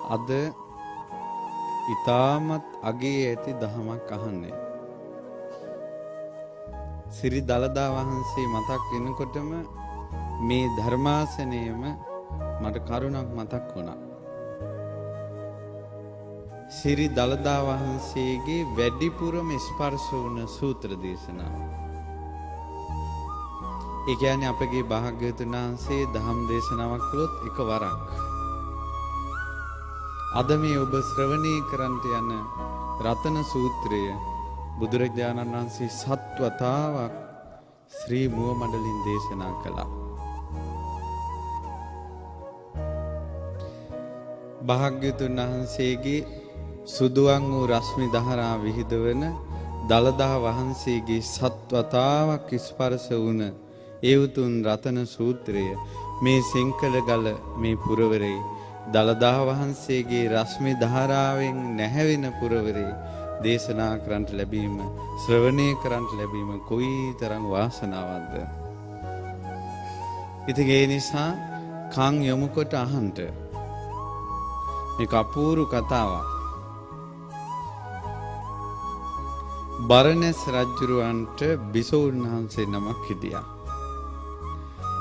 අද ඊටමත් අගේ ඇති දහමක් අහන්නේ. සිරි දළදා වහන්සේ මතක් වෙනකොටම මේ ධර්මාසනයේම මට කරුණක් මතක් වුණා. සිරි දළදා වහන්සේගේ වැඩිපුරම ස්පර්ශ වුණ සූත්‍ර දේශනාව. ඒ කියන්නේ අපගේ භාග්‍යවතුන් වහන්සේ ධම් දේශනාවක් කළොත් එකවරක්. අද මේ ඔබ ශ්‍රවණය කරන්ට යන රතන සූත්‍රය බුදුරජාණන් වහන්සේ සත්වතාවක් ශ්‍රී මුව මණ්ඩලින් දේශනා කළා. භාග්‍යවතුන් වහන්සේගේ සුදුවන් වූ රශ්මි දහරා විහිදවන දළදා වහන්සේගේ සත්වතාවක් ස්පර්ශ වුණ ඒ උතුම් රතන සූත්‍රය මේ සිංකල ගල මේ පුරවරේ දළදා වහන්සේගේ රශ්මි දහරාවෙන් නැහැවෙන පුරවරේ දේශනා කරන්ට ලැබීම ශ්‍රවණය කරන්ට ලැබීම කොයිතරම් වාසනාවක්ද. ඉතින් ඒ නිසා කන් යොමු කොට අහන්ට මේක අපූර්ව කතාවක්. බරණැස් රජුරවන්ට බිසෝන් වහන්සේ නමක් හිටියා.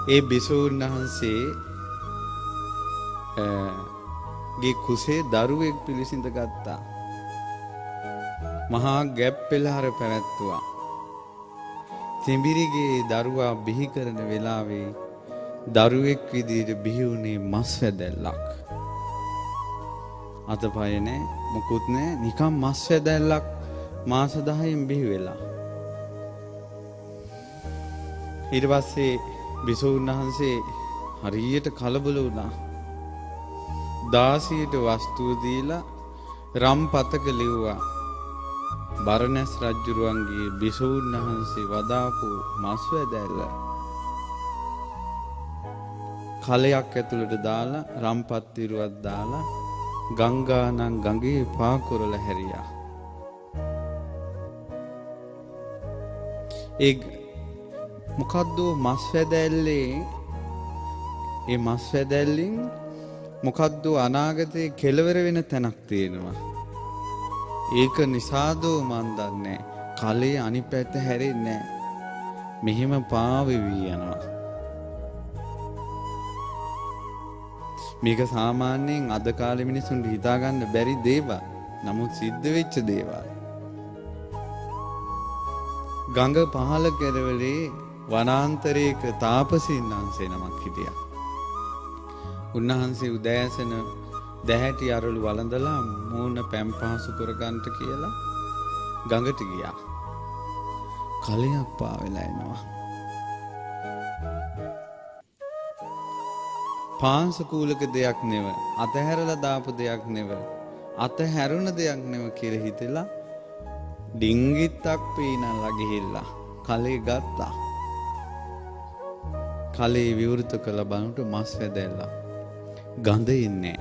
ඒ බිසෝන් වහන්සේ ගේ කුසේ දරුවෙක් පිළිසිඳ ගත්තා. මහා ගැප් පෙළහර පැවැත්තුවා. තිඹිරිගේ දරුවා බිහි කරන වෙලාවේ දරුවෙක් විදිහට බිහි වුණේ මස් වැදැල්ලක්. අතපය නෑ මොකුත් නෑ නිකම් මස් වැදැල්ලක් මාස 10න් බිහි වෙලා. ඊට පස්සේ බිසෝන් වහන්සේ හරියට කලබල වුණා. දාසියට වස්තුව දීලා රම් පතක ලිව්වා. බරණැස් රජුරුවන්ගේ බිසෝන් වහන්සේ වදාපු මස් වැදැල්ල කලයක් ඇතුළට දාලා රම්පත් විරුවක් දාලා ගංගානම් ගඟේ පාකුරල හැරියා. ඒ මොකද්ද මස් වැදැල්ලේ ඒ මස් වැදැල්ලෙන් මොකද්ද අනාගතේ කෙලවර වෙන තැනක් තියෙනවා. ඒක නිසාදෝ මන් දන්නේ කලේ අනිත් පැත්ත හැරෙන්නේ නැහැ. මෙහෙම පාවෙවි යනවා. මේක සාමාන්‍යයෙන් අද කාලේ මිනිසුන්ට හිතා ගන්න බැරි දේවල්. නමුත් සිද්ධ වෙච්ච දේවල්. ගඟ පහළ කෙරවලේ වනාන්තරයක තාපසීන් වහන්සේ නමක් හිටියා. උන්වහන්සේ උදෑසන දැහැටි අරළු වළඳලා මූණ පැම් පහසු කරගන්නට කියලා ගඟට ගියා. කලයක් පාවෙලා එනවා. පාංශකූලක දෙයක් නෙව, අතහැරලා දාපු දෙයක් නෙව, අතහැරුණ දෙයක් නෙව කියලා හිතලා ඩිංගිත්තක් පීනලා ගිහිල්ලා කලේ ගත්තා. කලේ විවෘත කළ බලනට මස් වැදැල්ලා. ගඳ ඉන්නේ.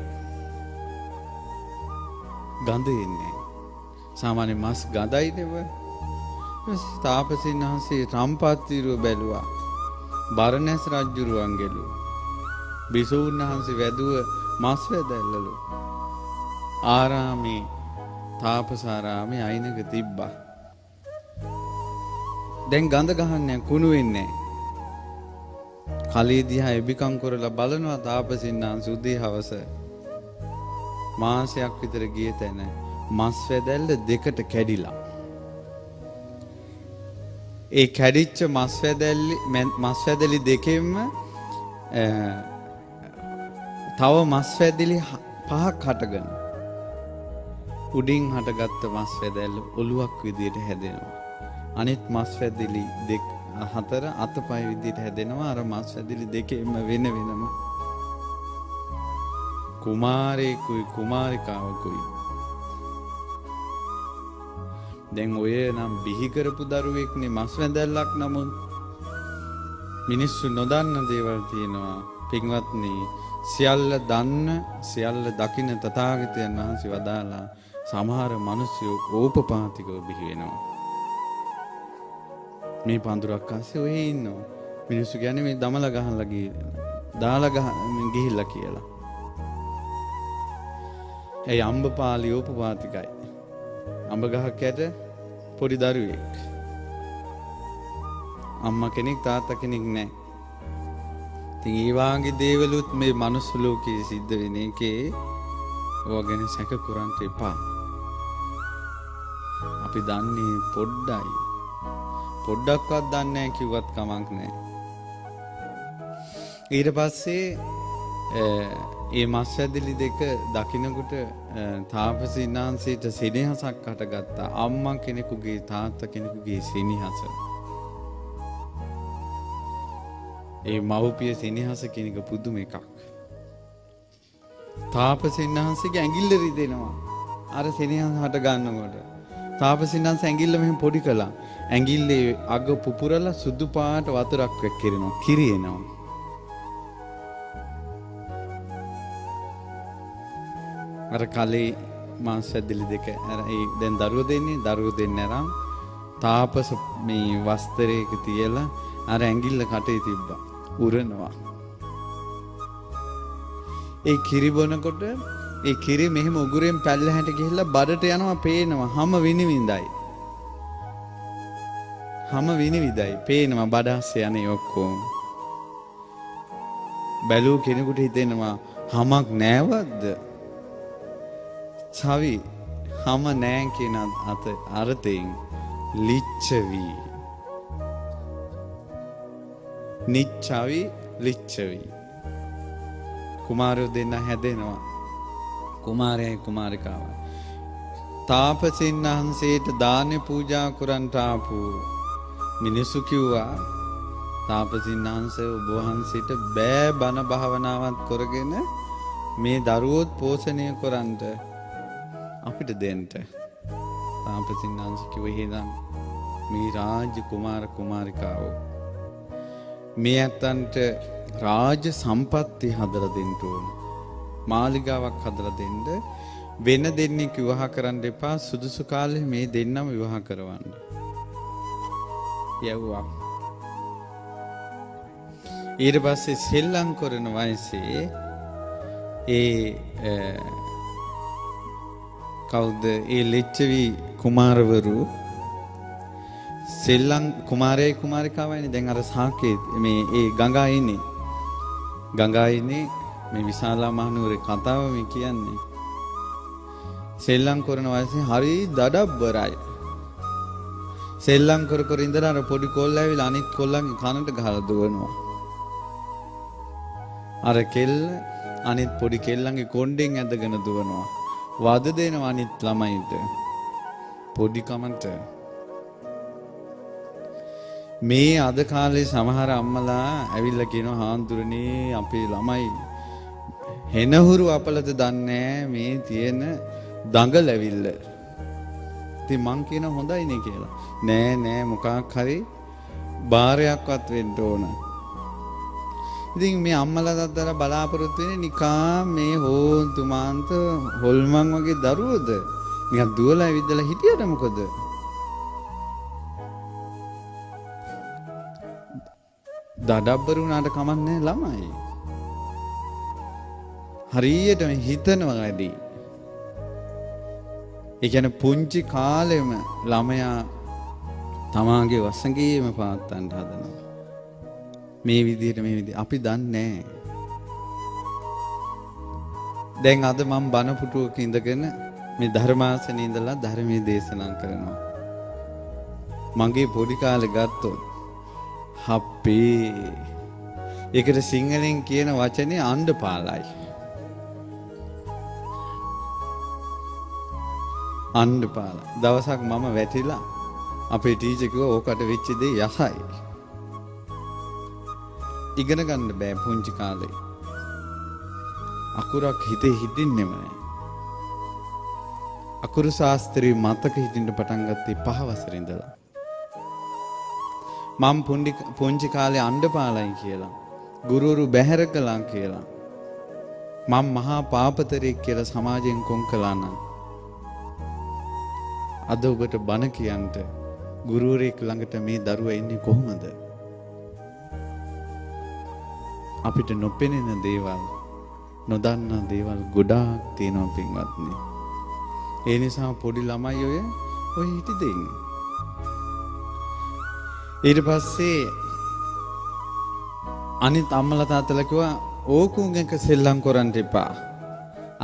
ගඳ ඉන්නේ. සාමාන්‍ය මස් ගඳයි නෙව. තාපසීන් වහන්සේ රම්පත් විරුව බැලුවා. බරණැස් රජුරුවන්ගෙලු. බිසෝන් වහන්සේ වැදුව මස් වැදැල්ලලු. ආරාමේ තාපසාරාමේ අයිනක තිබ්බා. දැන් ගඳ ගහන්නේ කුණු වෙන්නේ. කලී දිහා එබිකම් කරලා බලනවා තාපසින් වහන්සේ උදේ හවස. මාසයක් විතර ගිය තැන මස් වැදැල්ල දෙකට කැඩිලා. ඒ කැඩිච්ච මස් වැදැලි දෙකෙන්ම තව මස් වැදලි 5ක් හටගෙන උඩින් හටගත්ත මස් වැදැල්ල ඔලුවක් විදියට හැදෙනවා. අනිත් මස් වැදලි දෙක 4 අතපය විදියට හැදෙනවා. අර මස් වැදලි දෙකෙන්ම වෙන වෙනම කුමාරයෙකුයි කුමාරිකාවකුයි. දැන් ඔය නම් බිහි කරපු දරුවෙක්නේ මස් වැදැල්ලක්. නමුත් මිනිස්සු නොදන්න දේවල් තියෙනවා. පින්වත්නි, සියල්ල දන්න සියල්ල දකින්න තථාගතයන් වහන්සේ වදාලා සමහර මිනිස්සු ඕපපාතිකව බිහි වෙනවා. මේ පඳුරක් අස්සේ ඔය ඉන්නවා. මිනිස්සු කියන්නේ මේ දමල ගහලා දාලා ගිහිල්ලා කියලා. ඒ අම්බපාලි ඕපපාතිකයි. අඹ ගහක් යට පොඩි දරුවෙක්. අම්මා කෙනෙක් තාත්තා කෙනෙක් නැහැ. ඉතින් ඒ වාගේ දේවලුත් මේ මනුස්ස ලෝකයේ සිද්ධ වෙන එකේ ඔය ගැන සැක කරන්න එපා. අපි දන්නේ පොඩ්ඩයි. පොඩ්ඩක්වත් දන්නේ නැහැ කිව්වත් කමක් නැහැ. ඊට පස්සේ ඒ මස් ඇදලි දෙක දකින්නකොට තාපසීනාංශයට සෙනෙහසක් හටගත්තා. අම්මා කෙනෙකුගේ තාත්තා කෙනෙකුගේ සෙනෙහස. ඒ මව්පිය සෙනෙහස කියන එක පුදුම එකක්. තාපසීනාංශගේ ඇඟිල්ල රිදෙනවා. අර සෙනෙහස හට ගන්නකොට තාපසීනාංශ ඇඟිල්ල මෙහෙම පොඩි කළා. ඇඟිල්ලේ අග පුපුරලා සුදු පාට වතුරක් වැක්කිරෙනවා. කිරියනවා. අර කලේ මාස් ඇදලි දෙක අර ඒ දැන් දරුවෝ දෙන්නේ අරන් තාපස මේ වස්ත්‍රයක තියලා අර ඇඟිල්ල කටේ තිබ්බා. උරනවා. ඒ කිරි බොනකොට ඒ කිරි මෙහෙම උගුරෙන් පැල්ලහැට ගිහිල්ලා බඩට යනවා පේනවා. හැම විනිවිඳයි. පේනවා බඩස්ස යන්නේ ඔක්කොම. බැලූ කෙනෙකුට හිතෙනවා හමක් නෑවද්ද? සවි හම නෑ කියන අර්ථයෙන් ලිච්ඡවි. නිච්ඡවි ලිච්ඡවි. කුමාරයෝ දෙන්න හැදෙනවා. කුමාරයයි කුමාරිකාවයි. තාපසින් වහන්සේට දාන පූජා කරන්ට ආපු මිනිසු කිව්වා තාපසින් වහන්සේ ඔබ වහන්සේට බෑ බණ භාවනාවක් කරගෙන මේ දරුවෝත් පෝෂණය කරන්ට අපිට දෙන්න. තාපසින් වහන්සේ කිව්වා එහෙනම් මේ රාජ කුමාර කුමාරිකාවෝ මේ අතන්ට රාජ සම්පත්තිය හදලා දෙන්න ඕන. මාලිගාවක් හදලා දෙන්න. වෙන දෙන්නෙක් විවාහ කරන්න එපා. සුදුසු කාලේ මේ දෙන්නම විවාහ කරවන්න. යවුවා. ඊට පස්සේ සෙල්ලම් කරන වයසේ කවුද ඒ ලිච්ඡවි කුමාරවරු සෙල්ලම් කුමාරයයි කුමාරිකාවයිනේ දැන් අර සාකේ මේ ඒ ගංගා ඉන්නේ මේ විශාලා මහනුවරේ කතාව මේ කියන්නේ සෙල්ලම් කරන වයසේ හරි දඩබ්බරයි සෙල්ලම් කර ඉඳලා අර පොඩි කොල්ල ඇවිල්ලා අනිත් කොල්ලන්ගේ කනට ගහලා දුවනවා අර කෙල්ල අනිත් පොඩි කෙල්ලන්ගේ කොණ්ඩෙන් ඇදගෙන දුවනවා වද දෙනවා අනිත් ළමයිට පොඩි කමන්ට මේ අද කාලේ සමහර අම්මලා ඇවිල්ලා කියනවා හාන්දුරනේ අපේ ළමයි හෙනහුරු අපලද දන්නේ මේ තියෙන දඟල ඇවිල්ල. ඉතින් මං කියන හොඳයිනේ කියලා. නෑ මොකක් හරි බාරයක්වත් වෙන්න ඕන. ඉතින් මේ අම්මලා දත්තලා බලාපොරොත්තු වෙන්නේ නිකා මේ හෝන්තු මාන්ත හොල්මන් වගේ දරුවෝද නිකන් දුවලා ඇවිදලා හිටියට මොකද? දඩබ්බර වුණාට කමන්නේ ළමයි. හරියටම හිතනවා වැඩි. ඒ කියන්නේ පුංචි කාලෙම ළමයා තමාගේ වසඟේම පාත්තන්න හදනවා. මේ විදිහට අපි දන්නේ දැන් අද මම බණ පුටුවක ඉඳගෙන මේ ධර්මාසනේ ඉඳලා ධර්මයේ දේශනා කරනවා. මගේ පොඩි කාලේ ගත්තොත් හප්පේ ඒකට සිංහලෙන් කියන වචනේ අණ්ඩපාලයි. අණ්ඩපාල. දවසක් මම වැටිලා අපේ ටීචර් කිව්වා ඕකට වෙච්ච දේ යසයි. ඉගෙන ගන්න බෑ පුංචි කාලේ. අකුරක් හිතේ හිටින්නෙම නෑ. අකුරු ශාස්ත්‍රයේ මතක හිටින්න පටන් ගත්තේ 5 වසරේ ඉඳලා. මම පුංචි කාලේ අණ්ඩපාලයි කියලා ගුරුවරු බැහැර කළා කියලා මම මහා පාපතරෙක් කියලා සමාජයෙන් කොන් කළා නම් අද ඔබට බණ කියන්ට ගුරුවරයෙක් ළඟට මේ දරුවා ඉන්නේ කොහොමද? අපිට නොපෙනෙන දේවල් නොදන්නා දේවල් ගොඩාක් තියෙනවා පින්වත්නි. ඒ නිසා පොඩි ළමයි ඔය හිටි දෙන්නේ. ඊට පස්සේ අනිත් අම්මලා තාත්තලා කිව්වා ඕකුන් එක සෙල්ලම් කරන්න එපා.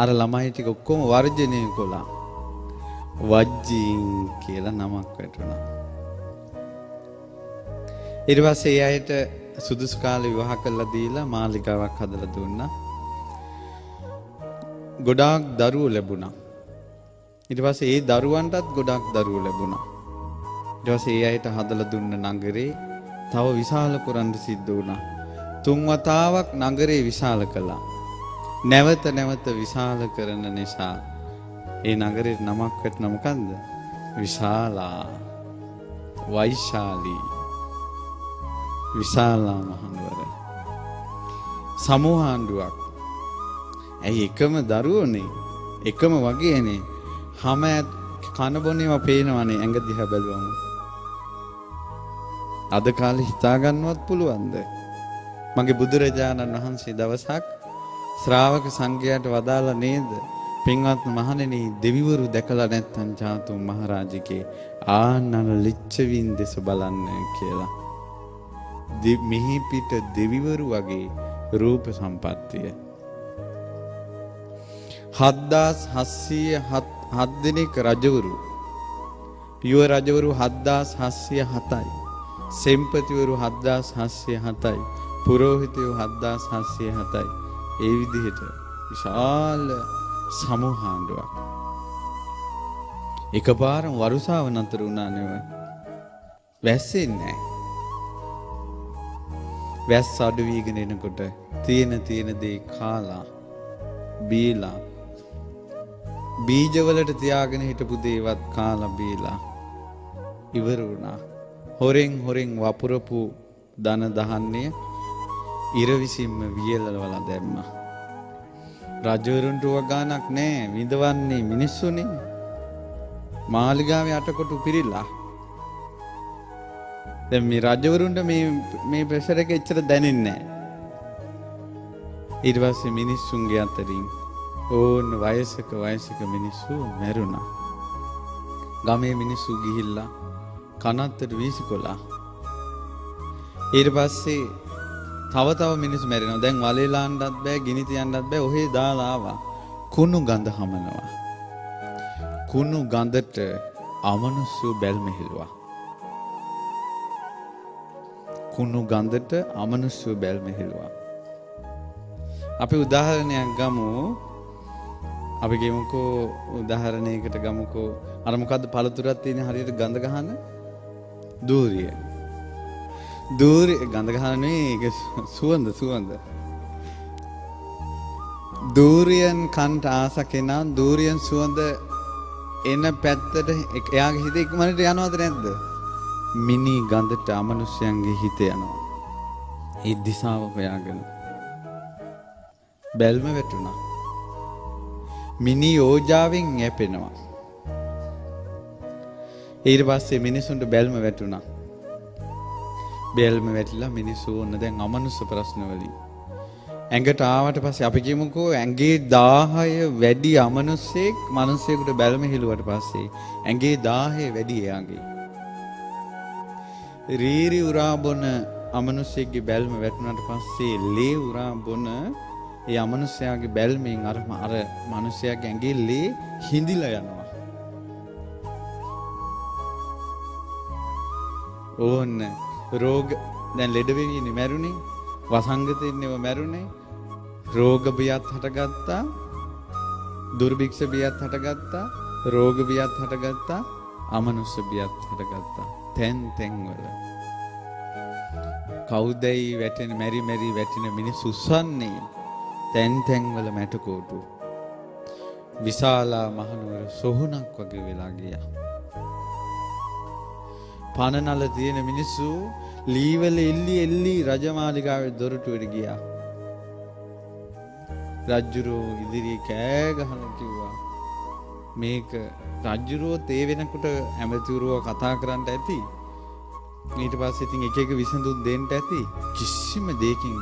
අර ළමයි ටික ඔක්කොම වර්ජනය කළා. වජ්ජීන් කියලා නමක් වැටුණා. ඊට පස්සේ ඒ අයට සුදුසු කාලේ විවාහ කරලා දීලා මාලිකාවක් හදලා දුන්නා. ගොඩාක් දරුවෝ ලැබුණා. ඊට පස්සේ ඒ දරුවන්ටත් ගොඩාක් දරුවෝ ලැබුණා. ඊට පස්සේ ඒ අයට හදලා දුන්න නගරේ තව විශාල කරන්න සිද්ධ වුණා. 3 වතාවක් නගරේ විශාල කළා. නැවත නැවත විශාල කරන නිසා ඒ නගරේ නමක් වැටුණ මොකන්ද? විශාලා, වෛශාලී, විශාලා මහනුවර. සමූහාණ්ඩුවක්. ඇයි එකම දරුවෝනේ, එකම වගේනේ. හැම කන බොනේම පේනවනේ ඇඟ දිහා බැලුවම. අද කාලේ හිතා ගන්නවත් පුළුවන්ද? මගේ බුදුරජාණන් වහන්සේ දවසක් ශ්‍රාවක සංඝයාට වදාලා නේද? පින්වත් මහණෙනි, දෙවිවරු දැකලා නැත්තම් චාතුම් මහරජකේ ආනන ලිච්ඡවින් දෙස බලන්න කියලා. මිහි පිට දෙවිවරු වගේ රූප සම්පත්තිය. 7707 දෙනෙක් රජවරු. යුව රජවරු 7707යි. සෙම්පතිවරු 7707යි. පුරෝහිතයෝ 7707යි. ඒ විදිහට විශාල සමූහාණ්ඩුවක්. එකපාරම වරුසාව නතර වුණා නෙව. වැස්සෙන්නේ නැහැ. වැස්ස අඩු වීගෙන එනකොට තියෙන දේ කාලා බීලා බීජවලට තියාගෙන හිටපු දේවත් කාලා බීලා ඉවර වුණා. හොරෙන් වපුරපු ධන දහන්නේ ඉර විසින්ම වියලවලා දැම්මා. රජවරුන්ට වගානක් නැහැ, විඳවන්නේ මිනිස්සුනේ. මාලිගාවේ අටකොටු පිරිලා. දැන් මේ රජවරුන්ට මේ ප්‍රෙෂර් එක එච්චර දැනෙන්නේ නැහැ. ඊට පස්සේ මිනිස්සුන්ගේ අතරින් ඕන වයසක මිනිස්සු මැරුණා. ගමේ මිනිස්සු ගිහිල්ලා කනත්තට වීසිකොලා. ඊට පස්සේ තව මිනිස්සු මැරෙනවා. දැන් වලේලා යන්නත් බෑ, ගිනි තියන්නත් බෑ. ඔහේ දාලා ආවා. කුණු ගඳ හමනවා. කුණු ගඳට අමනුෂ්‍ය බැල්ම හිලුවා. කුණු ගඳට අමනුෂ්‍ය බැල්ම හිලුවා. අපි උදාහරණයක් ගමු. අපි ගමුකෝ උදාහරණයකට ගමුකෝ. අර මොකද්ද පළතුරක් තියෙන හරියට ගඳ ගහන දූරිය. ගඳ ගහන නෙවෙයි, සුවඳ. දූරියන් කන්ට ආස කෙනා දූරියන් සුවඳ එන පැත්තට එයාගේ හිත ඉක්මනට යනවද නැද්ද? මිනි ගඳට අමනුෂ්‍යයන්ගේ හිත යනවා. ඒ දිශාව හොයාගෙන බැල්ම වැටුණා. මිනි ඕජාවෙන් යැපෙනවා. ඊට පස්සේ මිනිසුන්ට බැල්ම වැටුණා. බැල්ම වැටිලා මිනිස්සු ඕන දැන් අමනුෂ්‍ය ප්‍රශ්න වලින් ඇඟට ආවට පස්සේ අපි කියමුකෝ ඇඟේ 10 වැඩි අමනුෂ්‍යෙක් මිනිස්සෙකුට බැල්ම හිලුවට පස්සේ ඇඟේ 10 වැඩි එයාගේ. රීරි උරා බොන අමනුෂ්‍යෙක්ගේ බැල්ම වැටුණාට පස්සේ ලේ උරා බොන ඒ අමනුෂ්‍යයාගේ බැල්මෙන් අර මිනිසයාගේ ඇඟේ ලේ හිඳිලා යනවා. ඕන්න රෝග දැන් ලෙඩ වෙන්නේ මැරුණේ, වසංගතෙන්නේව මැරුණේ, රෝග බියත් හටගත්තා, දුර්භික්ෂ බියත් හටගත්තා, රෝග බියත් හටගත්තා, අමනුෂ්‍ය බියත් හටගත්තා. තැන් වල කවුදයි වැටෙන මෙරි වැටෙන මිනිස්සු උස්සන්නේ තැන් වල මැටකෝටු. විශාලා මහනුවර සොහොනක් වගේ වෙලා ගියා. පනනල තියෙන මිනිස්සු ලීවල එල්ලි රජමාලිගාවේ දොරටුවට ගියා. රජුරෝ ඉදිරියේ කෑ ගහලා කිව්වා මේක රජුරෝ තේ වෙනකොට ඇමතිවරුව කතා කරන්න ඇති. ඊට පස්සේ ඉතින් එක විසඳුම් දෙන්න ඇති. කිසිම දෙයකින්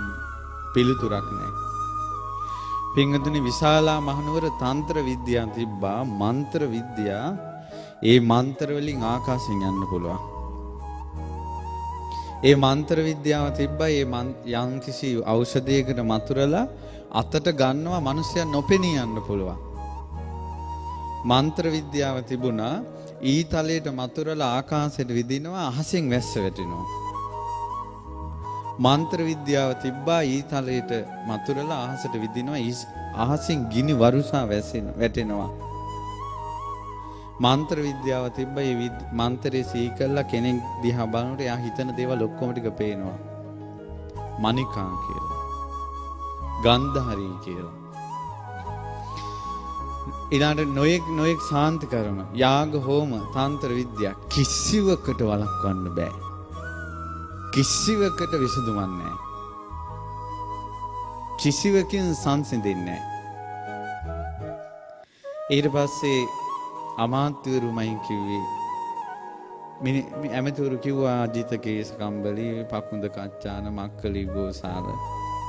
පිළිතුරක් නැහැ. පින්වතුනි විශාලා මහනුවර තන්ත්‍ර විද්‍යාව තිබ්බා මන්ත්‍ර විද්‍යා. ඒ මන්ත්‍ර වලින් ආකාශයෙන් යන්න පුළුවන්. ඒ මන්ත්‍ර විද්‍යාව තිබ්බා ඒ යම් කිසි ඖෂධයකට මතුරලා අතට ගන්නවා මිනිස්සයා නොපෙනී යන්න පුළුවන්. මන්ත්‍ර විද්‍යාව තිබුණා ඊතලයට මතුරලා ආකාශයට විදිනවා අහසෙන් වැස්ස වැටෙනවා. මන්ත්‍ර විද්‍යාව තිබ්බා ඊතලයට මතුරලා අහසට විදිනවා අහසින් ගිනි වරුසා වැටෙනවා. මන්ත්‍ර විද්‍යාව තිබ්බා මේ මන්ත්‍රයේ සීකල්ලා කෙනෙක් දිහා බලනකොට එයා හිතන දේවල් ඔක්කොම ටික පේනවා. මණිකා කියලා. ගන්ධහරි කියලා. ඊළඟට නොයෙක් සාන්ති කර්ම යාග හෝම තන්ත්‍ර විද්‍යා කිසිවකට වළක්වන්න බෑ. කිසිවකට විසඳුමක් නැහැ. කිසිවකින් සංසිඳෙන්නේ නැහැ. ඊට පස්සේ අමාත්‍යවරුමයි කිව්වේ ඇමතිවරු කිව්වා අජිත කේස කම්බලි පකුඳ කච්චාන මක්කලි ගෝසාල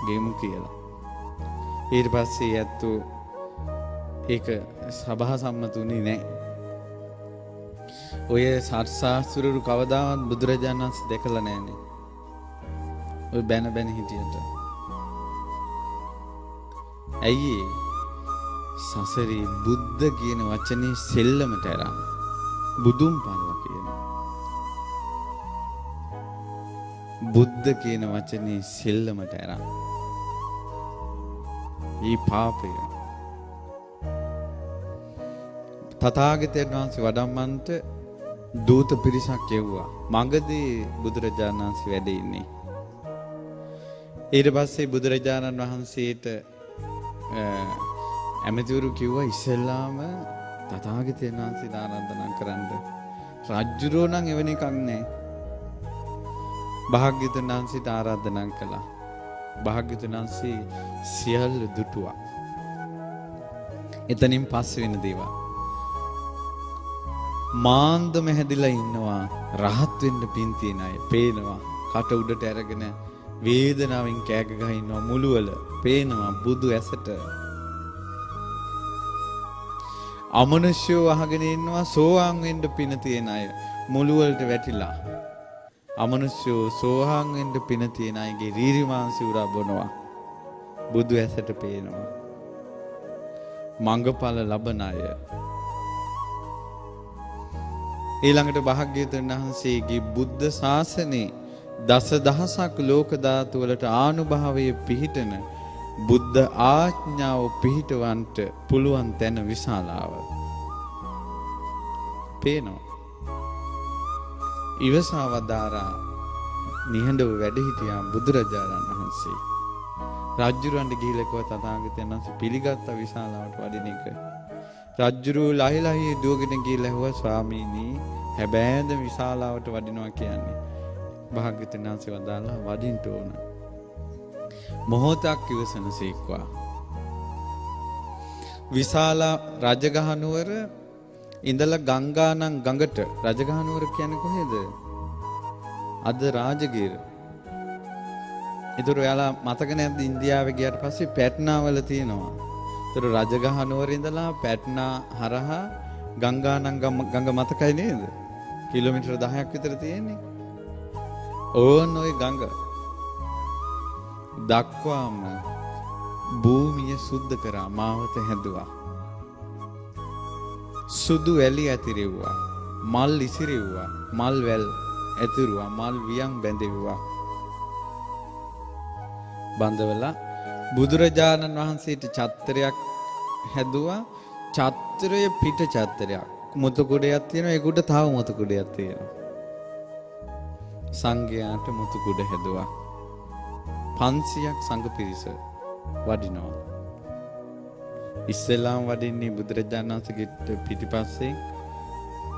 ගෙමු කියලා. ඊට පස්සේ ඇත්තෝ ඒක සභා සම්මතුනේ නැහැ. ඔය සත්‍යාස්ත්‍රරු කවදාවත් බුදුරජාණන් වහන්සේ දැකලා නැහැනේ. ඔය බැන හිටියට. ඇයි සසරේ බුද්ධ කියන වචනේ සෙල්ලමට අරන් බුදුන් පනව කියන. බුද්ධ කියන වචනේ සෙල්ලමට අරන්. ඊ පාපය. තථාගතයන් වහන්සේ වඩම්මන්ට දූත පිරිසක් යවුවා. මගදී බුදුරජාණන් වහන්සේ වැඩ ඉන්නේ. ඊට පස්සේ බුදුරජාණන් වහන්සේට ඇමතිවරු කිව්වා ඉස්සෙල්ලාම තථාගතයන් වහන්සේ ආරාධනා කරන්න. රජුරෝ නම් එවැනි එකක් නැහැ. භාග්‍යවතුන් වහන්සේට ආරාධනා කළා. භාග්‍යවතුන් වහන්සේ සියල්ල දුටුවා. එතනින් පස්සේ වෙන දේවල් මාන්දම හැදිලා ඉන්නවා රහත් වෙන්න පින් තියන අය පේනවා කට උඩට අරගෙන වේදනාවෙන් කෑග ගහ ඉන්නවා මුළුවල පේනවා බුදු ඇසට අමනුෂ්‍යව අහගෙන ඉන්නවා සෝවාන් වෙන්න පින තියන අය මුළුවලට වැටිලා අමනුෂ්‍යව සෝවාන් වෙන්න පින තියන අයගේ රීරි මාංශ උරා බොනවා බුදු ඇසට පේනවා මංගඵල ලබන අය ඊළඟට භාග්‍යවතුන් වහන්සේගේ බුද්ධ ශාසනේ දසදහසක් ලෝක ධාතු වලට ආනුභාවයේ පිහිටන බුද්ධ ආඥාව පිහිටවන්ට පුළුවන් තැන විශාලාව පේනවා. ඉවසවදාරා නිහඬව වැඩ හිටියා බුදුරජාණන් වහන්සේ. රජුරන්ට ගිහිල්ලා කිව්වා තථාගතයන් වහන්සේ පිළිගත්ත විශාලාවට වඩින එක. රජුරු ලහිලහි දුවගෙන ගිහිල්ලා ඇහුවා ස්වාමීනි හැබෑද විශාලාවට වඩිනවා කියන්නේ. භාග්‍යවතුන් වහන්සේ වදාළා වඩින්න ඕන. මොහොතක් ඉවසනසේක්වා. විශාලා රජගහ නුවර ඉඳලා ගංගානම් ගඟට රජගහ නුවර කියන්නේ කොහෙද? අද රාජගිර. ඒතර ඔයාලා මතක නැද්ද ඉන්දියාවේ ගියාට පස්සේ පැට්නා වල තියෙනවා. ඒතර රජගහ නුවර ඉඳලා පැට්නා හරහා ගංගානම් ගඟ මතකයි නේද? කිලෝමීටර් 10ක් විතර තියෙන්නේ. ඕන ඔය ගඟ දක්වාම භූමිය සුද්ධ කරා මාවත හැදුවා. සුදු වැලි ඇතිරෙව්වා. මල් ඉසිරෙව්වා. මල් වැල් ඇතිරුවා. මල් වියන් බැඳෙව්වා. බඳවලා බුදුරජාණන් වහන්සේට චත්‍රයක් හැදුවා. චත්‍රය පිට චත්‍රයක්. මුතු කුඩයක් තියෙනවා. ඒ කුඩ තව මුතු කුඩයක් තියෙනවා. සංඝයාට මුතු කුඩ හැදුවා. 500ක් සංඝ පිරිස වඩිනවා. ඉස්ලාම් වඩින්නේ බුදුරජාණන් වහන්සේගේ පිටිපස්සේ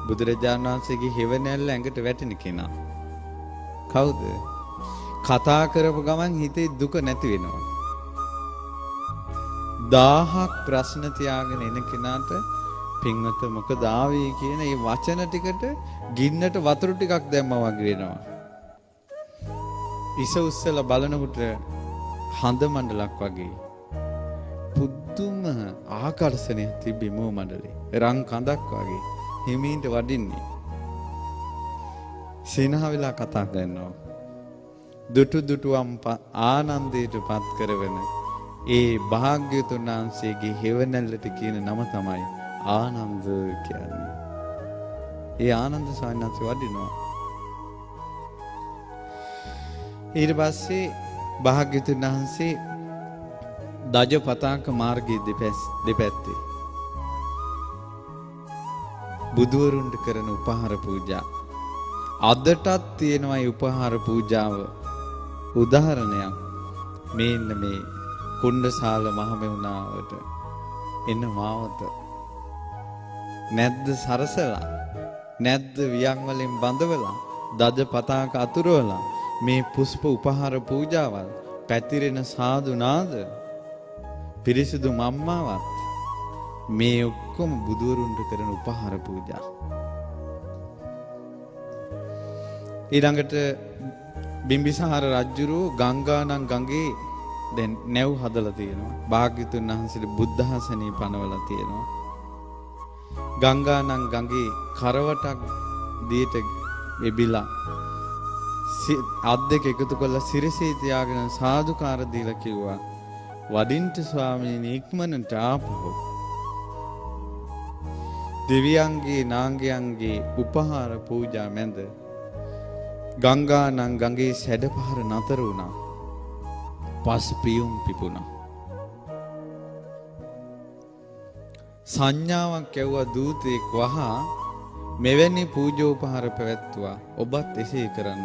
බුදුරජාණන් වහන්සේගේ හෙවණැල්ල ඇඟට වැටෙන කෙනා. කවුද? කතා කරපු ගමන් හිතේ දුක නැති වෙනවා. 1000ක් ප්‍රශ්න තියාගෙන එන කෙනාට පින්වත මොකද ආවේ කියන මේ වචන ටිකට ගින්නට වතුර ටිකක් දැම්මා වගේ වෙනවා. ඉස උස්සලා බලනකොට හඳ මණ්ඩලක් වගේ. පුදුම ආකර්ෂණයක් තිබ්බේ මෝ මඩලේ. රන් කඳක් වගේ හිමීන්ට වඩින්නේ. සිනහ වෙලා කතා කරනවා. දුටු දුටුවම් ආනන්දයට පත් කරවන ඒ භාග්‍යවතුන් වහන්සේගේ හෙවණැල්ලට කියන නම තමයි ආනන්ද කියන්නේ. ඒ ආනන්ද ස්වාමීන් වහන්සේ වඩිනවා. ඊට පස්සේ භාග්‍යවතුන් වහන්සේ දජ පතාක මාර්ගයේ දෙපැත්තේ බුදුවරුන්ට කරන උපහාර පූජා අදටත් තියෙනවා. මේ උපහාර පූජාව උදාහරණයක් මේන්න මේ කුණ්ඩසාල මහමෙවුනාවට එන්න මාවත නැද්ද සරසලා නැද්ද වියන් වලින් බඳවලා දජ පතාක අතුරවලා මේ පුෂ්ප උපහාර පූජාවල් පැතිරෙන සාදු නාද පිරිසිදු මම්මාවත් මේ ඔක්කොම බුදුවරුන්ට කරන උපහාර පූජා. ඊළඟට බිම්බිසාර රජුරෝ ගංගානම් ගඟේ දැන් නැව් හදලා තියෙනවා. භාග්‍යතුන් වහන්සේට බුද්ධාසනේ පනවලා තියෙනවා. ගංගානම් ගඟේ කරවටක් දියට එබිලා අත් දෙක එකතු කරලා සිරසේ තියාගෙන සාදුකාර දීලා කිව්වා වඩින්ට ස්වාමීනි ඉක්මනට ආපහු. දෙවියන්ගේ නාගයන්ගේ උපහාර පූජා මැද ගංගානම් ගඟේ සැඩපහර නතර වුණා. පස් පියුම් පිපුණා. සංඥාවක් ඇව්වා දූතෙක් වහා මෙවැනි පූජෝපහාර පැවැත්තුවා. ඔබත් එසේ කරන්න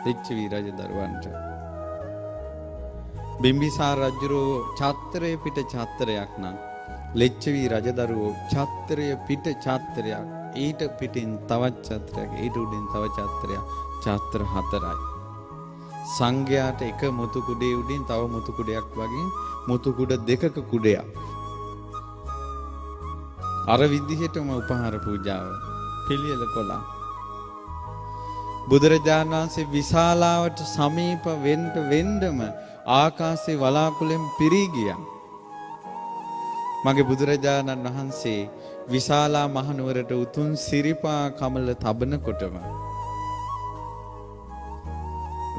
ලිච්ඡවි රජ දරුවන්ට. බිම්බිසාර රජුරෝ ඡත්‍රය පිට ඡත්‍රයක් නම් ලිච්ඡවි රජදරුවෝ ඡත්‍රය පිට ඡත්‍රයක් ඊට පිටින් තවත් ඡත්‍රයක් ඊට උඩින් තව ඡත්‍රයක් ඡත්‍ර 4යි. සංඝයාට එක මුතු කුඩේ උඩින් තව මුතු කුඩයක් වගේ මුතු කුඩ දෙකක කුඩයක්. අර විදිහටම උපහාර පූජාව පිළියෙල කළා. බුදුරජාණන් වහන්සේ විශාලාවට සමීප වෙන්නම ආකාශේ වලාකුළෙන් පිරී ගියා. මගේ බුදුරජාණන් වහන්සේ විශාලා මහනුවරට උතුම් සිරිපා කමල තබනකොටම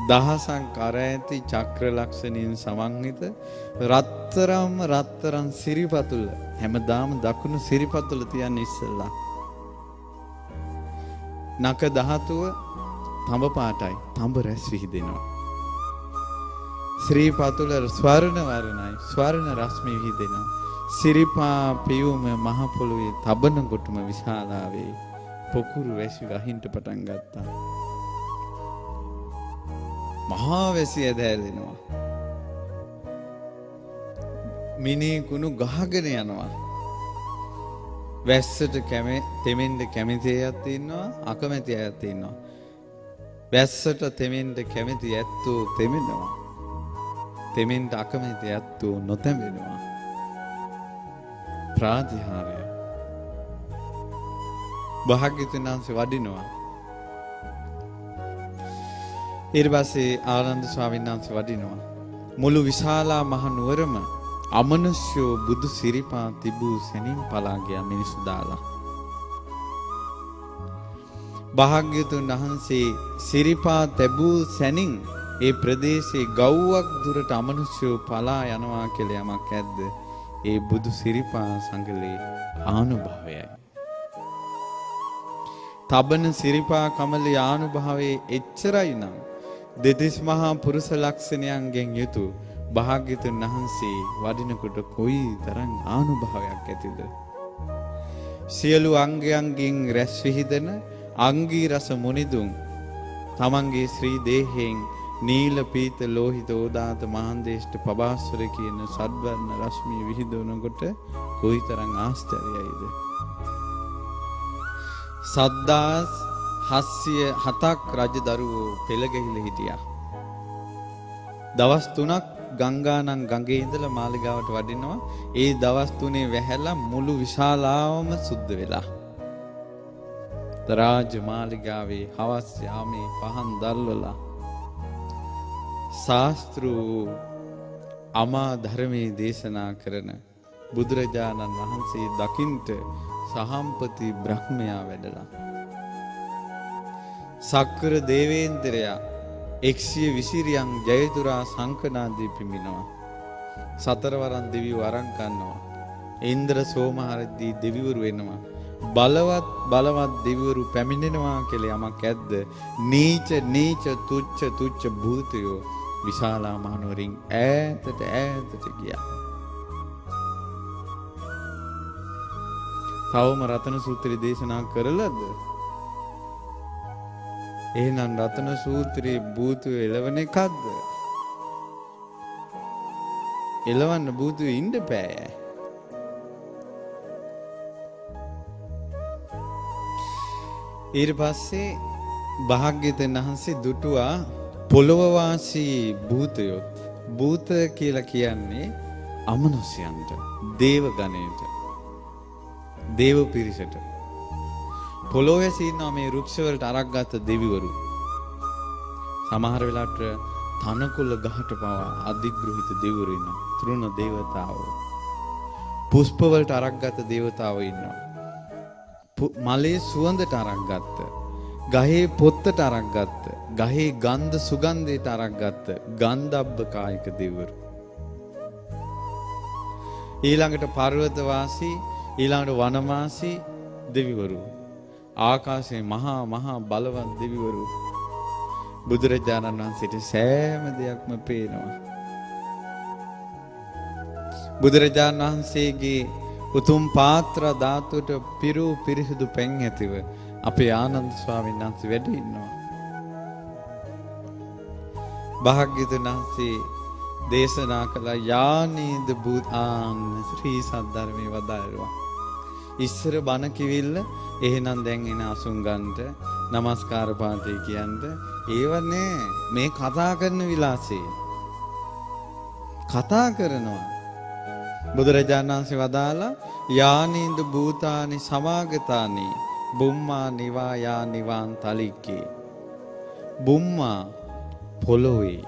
දහසක් කර ඇති චක්‍ර ලක්ෂණින් සමන්විත රත්තරන් සිරිපතුල හැමදාම දකුණු සිරිපතුල තියන්න ඉස්සෙල්ලා නක ධාතුව තඹ පාටයි තඹ රැස් විහිදෙනවා. ශ්‍රී පතුල ස්වර්ණ වර්ණයි ස්වර්ණ රශ්මි විහිදෙනවා. සිරිපා පියුම මහ පොළොවේ තබනකොටම විශාලාවේ පොකුරු වැසි වහින්ට පටන් ගත්තා. මහා වැසිය දැල්ලෙනවා. මිනී කුණු ගහගෙන යනවා. වැස්සට තෙමෙන්න කැමති අයත් ඉන්නවා අකමැති අයත් ඉන්නවා. වැස්සට තෙමෙන්න කැමති ඇත්තෝ තෙමෙනවා. තෙමෙන්න අකමැති ඇත්තෝ නොතෙමෙනවා. ප්‍රාතිහාර්ය භාග්‍යවතුන් වහන්සේ වඩිනවා. ඊට පස්සේ ආනන්ද ස්වාමීන් වහන්සේ වඩිනවා. මුළු විශාලා මහ නුවරම අමනුෂ්‍යෝ බුදු සිරිපා තිබූ සෙනින් පලා ගියා මිනිස්සු දාලා. භාග්‍යවතුන් වහන්සේ සිරිපා තැබූ සැනින් ඒ ප්‍රදේශයේ ගව්වක් දුරට අමනුෂ්‍යෝ පලා යනවා කියලා යමක් ඇද්ද? ඒ බුදු සිරිපා සංගලේ ආනුභාවයයි. තබන සිරිපා කමලේ ආනුභාවයේ එච්චරයි නම් දෙතිස් මහා පුරුෂ ලක්ෂණයන්ගෙන් යුතු භාග්‍යවතුන් වහන්සේ වඩිනකොට කොයි තරම් ආනුභාවයක් ඇතිද? සියලු අංගයන්ගෙන් රැස් විහිදෙන අංගී රස මුනිදුන් තමන්ගේ ශ්‍රී දේහයෙන් නීල පීත ලෝහිත ඕදාත මහන්දේෂ්ට පබාස්වර කියන සද්වර්ණ රශ්මිය විහිදුවනකොට කොයිතරම් ආශ්චර්යයිද? සද්දාස් 707ක් රජදරුවෝ පෙළගැහිලා හිටියා. දවස් 3ක් ගංගානම් ගඟේ ඉඳලා මාලිගාවට වඩිනවා. ඒ දවස් 3 වැහැලා මුළු විශාලාවම සුද්ධ වෙලා. රාජ මාලිගාවේ හවස් යාමේ පහන් දැල්වලා ශාස්ත්‍රු අමා ධර්මයේ දේශනා කරන බුදුරජාණන් වහන්සේ දකින්ට සහම්පති බ්‍රහ්මයා වැඩලා. සක්‍ර දේවේන්ද්‍රයා 120 ජයතුරා සංකනාදී පිමිනවා. සතරවරන් දෙවියෝ අරන් ගන්නවා. ඉන්ද්‍ර සෝමහරදී දෙවිවරු එනවා. බලවත් දෙවිවරු පැමිණෙනවා කියලා යමක් ඇද්ද? නීච තුච්ච භූතයෝ විශාලා මහනුවරින් ඈතට ගියා. තවම රතන සූත්‍රය දේශනා කරලද? එහෙනම් රතන සූත්‍රයේ භූතයෝ එළවන එකක්ද? එළවන්න භූතයෝ ඉන්න බෑ. ඊට පස්සේ භාග්‍යවතුන් වහන්සේ දුටුවා පොළොව වාසී භූතයොත්. භූත කියලා කියන්නේ අමනුෂ්‍යයන්ට, දේව ගණයට, දේව පිරිසට. පොළොවේ සිටින මේ රුක්ෂ වලට අරක් ගත්ත දෙවිවරු. සමහර වෙලාවට තනකොළ ගහට පවා අධිග්‍රහිත දෙවිවරු ඉන්නවා. තෘණ දේවතාවෝ. පුෂ්ප වලට අරක් ගත්ත දේවතාවෝ ඉන්නවා. මලේ සුවඳට අරක් ගත්ත, ගහේ පොත්තට අරක් ගත්ත, ගහේ ගන්ධ සුගන්ධයට අරක් ගත්ත ගන්ධබ්බ කායික දෙවිවරු. ඊළඟට පර්වත වාසී, ඊළඟට වනවාසී දෙවිවරු. ආකාශයේ මහා බලවත් දෙවිවරු. බුදුරජාණන් වහන්සේට සෑම දෙයක්ම පේනවා. බුදුරජාණන් වහන්සේගේ උතුම් පාත්‍ර ධාතුවට පිරිසිදු පැන් ඇතිව අපේ ආනන්ද ස්වාමීන් වහන්සේ වැඩ ඉන්නවා. භාග්‍යවතුන් වහන්සේ දේශනා කළ යානීද බුතාන් ශ්‍රී සද්ධර්මයේ වදාළා. ඉස්සර බණ කිවිල්ල එහෙනම් දැන් එන අසුංගන්ට নমස්කාර පාඨය කියන්න ඒව නෑ. මේ කතා කරන විලාසය කතා කරනවා. බුදුරජාණන් වහන්සේ වදාලා යානීන්ද භූතානි සමාගතානි බුම්මා නිවා යා නිවාන් තලික්කේ. බුම්මා පොළොවේ,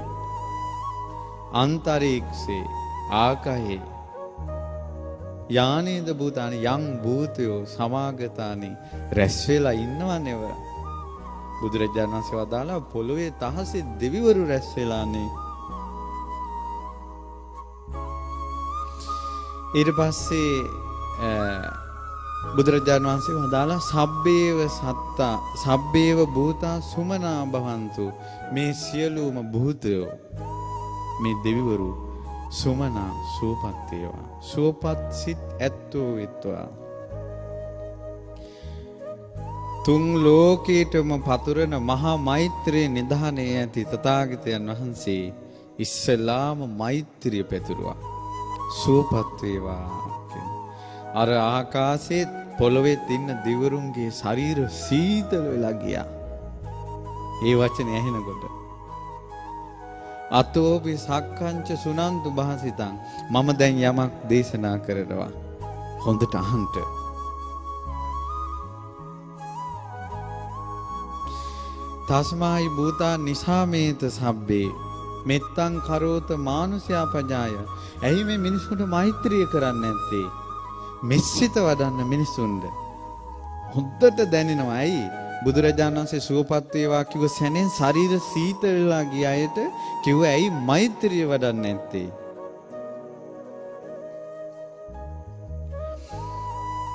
අන්තරීක්ෂේ, ආකාශේ, යානීන්ද භූතානි යම් භූතයෝ සමාගතානි රැස් වෙලා ඉන්නවනේව. බුදුරජාණන් වහන්සේ වදාලා පොළොවේ තහසේ දෙවිවරු රැස් වෙලානේ. ඊට පස්සේ බුදුරජාණන් වහන්සේ වදාලා සබ්බේව සත්තා සබ්බේව භූතා සුමනා භවන්තු. මේ සියලුම භූතයෝ, මේ දෙවිවරු සුමනා සුවපත් වේවා. සුවපත් සිත් ඇත්තෝ වෙත්වා. තුන් ලෝකේටම පතුරන මහා මෛත්‍රී නිධානයේ ඇති තථාගතයන් වහන්සේ ඉස්සලාම මෛත්‍රිය පැතුරුවා. සුවපත් වේවා. අර ආකාශයේ පොළොවේ තින්න දිවරුන්ගේ ශරීර සීතල වෙලා ගියා. ඒ වචනේ ඇහෙනකොට අතෝපි සක්කංච සුනන්තු භාසිතං. මම දැන් යමක් දේශනා කරනවා. හොඳට අහන්න. තස්මායි භූතා නිසාමේත සබ්බේ මෙත්තං කරෝත මානුෂයා පජාය. ඇයි මේ මිනිසුන්ට මෛත්‍රිය කරන්නේ නැත්තේ? මෙස්සිත වඩන්න මිනිසුන්ට හොද්දට දැනෙනවා. ඇයි බුදුරජාණන් වහන්සේ සුවපත් වේවා කිව්ව සැනෙන් ශරීර සීතල වෙලා ගිය අයට කිව්ව ඇයි මෛත්‍රිය වඩන්නේ නැත්තේ?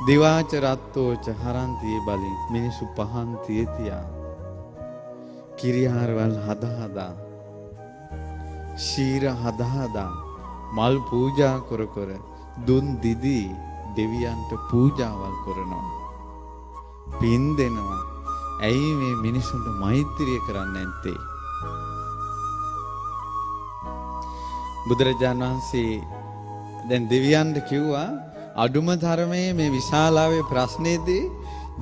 දිවාච රත්තෝච හරන්තියේ බලෙන් මිනිසු පහන් තියතියා කිරියාරවල් හදා ශීර හදා මල් පූජා කර දුන් දිදී දෙවියන්ට පූජාවල් කරනවා, පින් දෙනවා. ඇයි මේ මිනිසුන්ට මෛත්‍රිය කරන්නේ නැත්තේ? බුදුරජාණන් වහන්සේ දැන් දෙවියන්ට කිව්වා අඩුම ධර්මයේ මේ විශාලාවේ ප්‍රශ්නේදී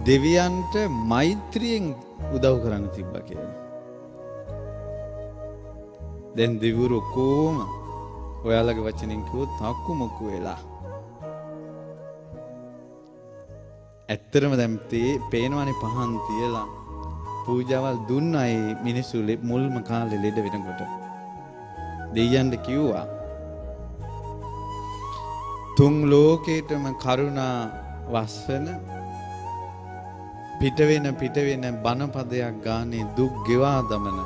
දෙවියන්ට මෛත්‍රියෙන් උදව් කරන්න තිබ්බා කියලා. දැන් දෙවිවරු කොහොම ඔයාලගේ වචනෙන් කිව්වොත් තක්කු මුක්කු වෙලා. ඇත්තටම දැන් පේනවනේ පහන් තියලා පූජාවල් දුන්නයි මිනිස්සු මුල්ම කාලේ ලෙඩ වෙනකොට. දෙවියන්ට කිව්වා තුන් ලෝකේටම කරුණා වස්වන පිට වෙන බණපදයක් ගානේ දුක් ගෙවා දමන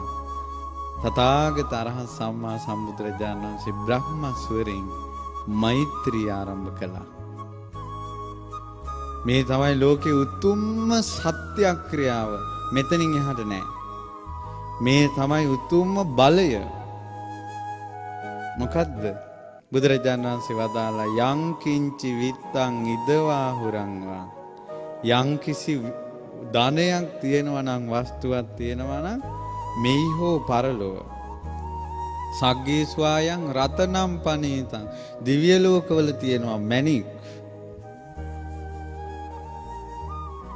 තථාගත අරහත් සම්මා සම්බුදුරජාණන් වහන්සේ බ්‍රහ්මස්වරෙන් මෛත්‍රී ආරම්භ කළා. මේ තමයි ලෝකේ උතුම්ම සත්‍යක්‍රියාව. මෙතනින් එහාට නෑ. මේ තමයි උතුම්ම බලය. මොකද්ද? බුදුරජාණන් වහන්සේ වදාලා යං කිංචි විත්තං ඉදවා හුරංවා. යං කිසි ධනයක් තියෙනවා නම් වස්තුවක් තියෙනවා නම් මෙහි හෝ පරලොව සග්ගේ ස්වායං රතනම් පනීතං දිව්‍ය ලෝකවල තියෙනවා මැණික්.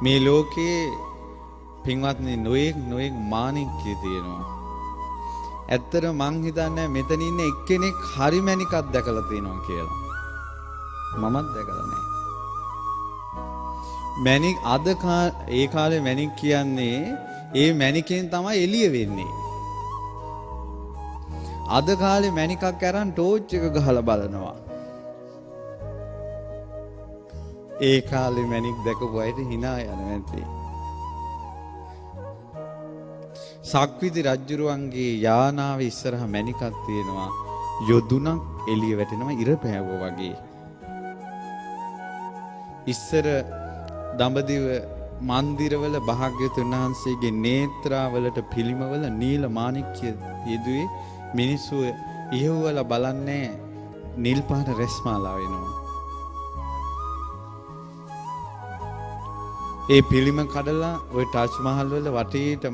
මේ ලෝකේ පින්වත්නි නොයෙක් මාණික්කය තියෙනවා. ඇත්තට මං හිතන්නේ මෙතන ඉන්න එක්කෙනෙක් හරි මැණිකක් දැකලා තියෙනවා කියලා. මමත් දැකලා නැහැ. මැණික් ඒ කාලේ මැණික් කියන්නේ ඒ මැණිකෙන් තමයි එළිය වෙන්නේ. අද කාලේ මැණිකක් අරන් ටෝච් එක ගහලා බලනවා. ඒ කාලේ මැණික් දැකපු අයට hina යන නැති. සක්විති රජුරුවන්ගේ යානාවේ ඉස්සරහා මැණිකක් තියෙනවා. යොදුනක් එළිය වැටෙනවා ඉර පෑවුවා වගේ. ඉස්සර දඹදිව මන්දිරවල භාග්‍යවතුන් වහන්සේගේ නේත්‍රාවලට පිළිමවල නිල මාණික්‍ය යෙදුවේ. මිනිස්සු ඉහුවල බලන්නේ නිල් පාට රෙස්මාලා වෙනවා. ඒ පිළිම කඩලා ওই ටාජ් මහල් වල වටේට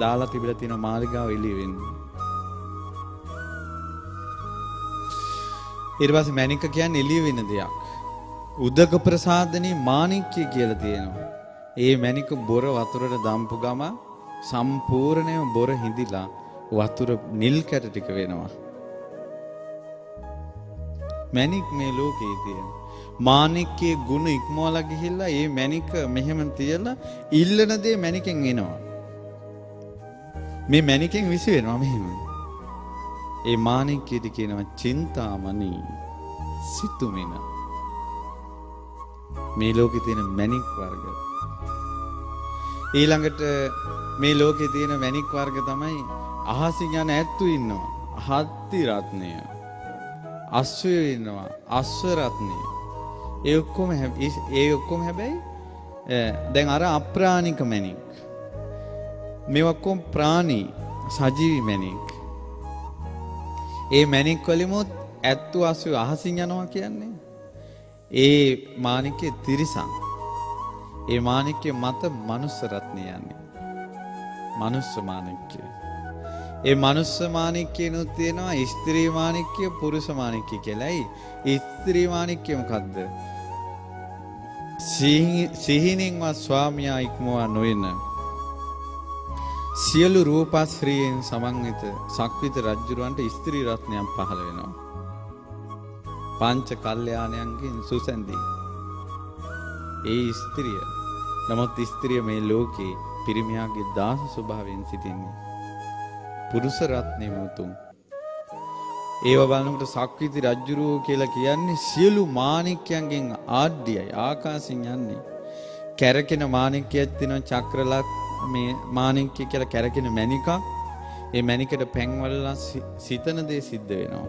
දාලා තිබිලා තියෙන මාලිගාව එළිය වෙන්නේ. ඊට පස්සේ මැණික කියන්නේ එළිය වෙන දෙයක්. උදක ප්‍රසාදනී මාණික්‍ය කියලා තියෙනවා. ඒ මැණික බොර වතුරට දාම්පු ගම සම්පූර්ණයෙන්ම බොර හිඳිලා වතුර නිල් කැට ටික වෙනවා. මැණික් මේ ලෝකේ තියෙන මාණික්කේ ගුණ ඉක්මවලා ගිහිල්ලා ඒ මැණික මෙහෙම තියලා ඉල්ලන දේ මැණිකෙන් එනවා. මේ මැණිකෙන් විසි වෙනවා මෙහෙම. ඒ මාණික්කේට කියනවා චින්තාමණි සිතුමින. මේ ලෝකේ තියෙන මැණික් වර්ග. ඊළඟට මේ ලෝකේ තියෙන මැණික් වර්ග තමයි අහසින් යන ඇත්තු ඉන්නවා. හත්ති රත්නය. අශ්වය ඉන්නවා. අශ්ව රත්නය. ඒ ඔක්කොම හැබැයි දැන් අර අප්‍රාණික මැණික්. මේ ඔක්කොම ප්‍රාණි සජීවි මැණික්. ඒ මැණික් වලිමුත් ඇත්තු අශ්වය අහසින් යනවා කියන්නේ. ඒ මාණික්කේ තිරිසන්. ඒ මාණික්කේ මත මනුස්ස රත්නය යන්නේ. මනුස්ස මාණික්කය. ඒ මනුස්ස මාණික්කේනොත් තියෙනවා ස්ත්‍රී මාණික්කය පුරුෂ මාණික්කය කියලායි. ස්ත්‍රී මාණික්කය මොකද්ද? සිහිනින්වත් ස්වාමියා ඉක්මවා නොයන සියලු රූපශ්‍රීයෙන් සමන්විත සක්විත රජුරවන්ට ස්ත්‍රී රත්නයක් පහළ වෙනවා. පංච කල්යාණයන්ගෙන් සුසැඳී. ඒ ස්ත්‍රිය නමුත් ස්ත්‍රිය මේ ලෝකේ පිරිමියාගේ දාස ස්වභාවයෙන් සිටින්නේ. පුරුෂ රත්නේ මුතුන්. ඒව බලනකොට සක්විති රජුරෝ කියලා කියන්නේ සියලු මාණික්යන්ගෙන් ආඩ්‍යයි ආකාශින් යන්නේ. කැරකෙන මාණික්කයක් තියෙනවා චක්‍රලක් මේ මාණික්කය කියලා කැරකෙන මැණිකක්. ඒ මැණිකට පැන්වලලා සිතන දේ සිද්ධ වෙනවා.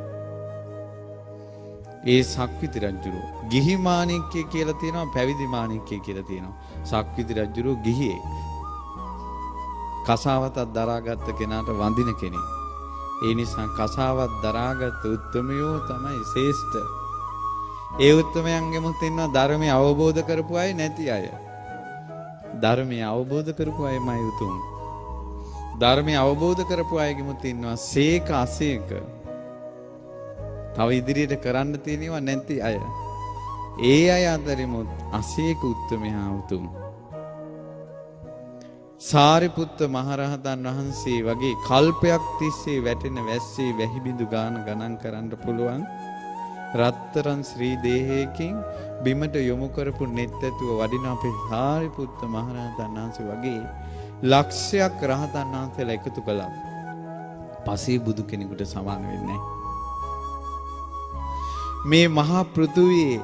ඒ සක්විති රජුරෝ ගිහි මාණික්කය කියලා තියෙනවා පැවිදි මාණික්කය කියලා තියෙනවා. සක්විති රජුරෝ ගිහියෙක්. කසාවතක් දරාගත්ත කෙනාට වඳින කෙනෙක්. ඒ නිසා කසාවත් දරාගත් උත්තමයෝ තමයි ශ්‍රේෂ්ඨ. ඒ උත්තමයන්ගෙමුත් ඉන්නවා ධර්මය අවබෝධ කරපු අය නැති අය. ධර්මය අවබෝධ කරපු අයමයි උතුම්. ධර්මය අවබෝධ කරපු අයගෙමුත් ඉන්නවා සීක අසීක. තව ඉදිරියට කරන්න තියෙනවා නැති අය. ඒ අය අතරිමුත් අසීක උත්තමයා උතුම්. සාරිපුත්ත මහරහතන් වහන්සේ වගේ කල්පයක් තිස්සේ වැටෙන වැස්සේ වැහි බිඳු ගණන් කරන්න පුළුවන් රත්තරන් ශ්‍රී දේහයකින් බිමට යොමු කරපු නෙත් ඇතුව වඩින අපේ සාරිපුත්ත මහරහතන් වහන්සේ වගේ ලක්ෂයක් රහතන් වහන්සේලා එකතු කළා. පසේ බුදු කෙනෙකුට සමාන වෙන්නේ නැහැ. මේ මහා පෘථුවියේ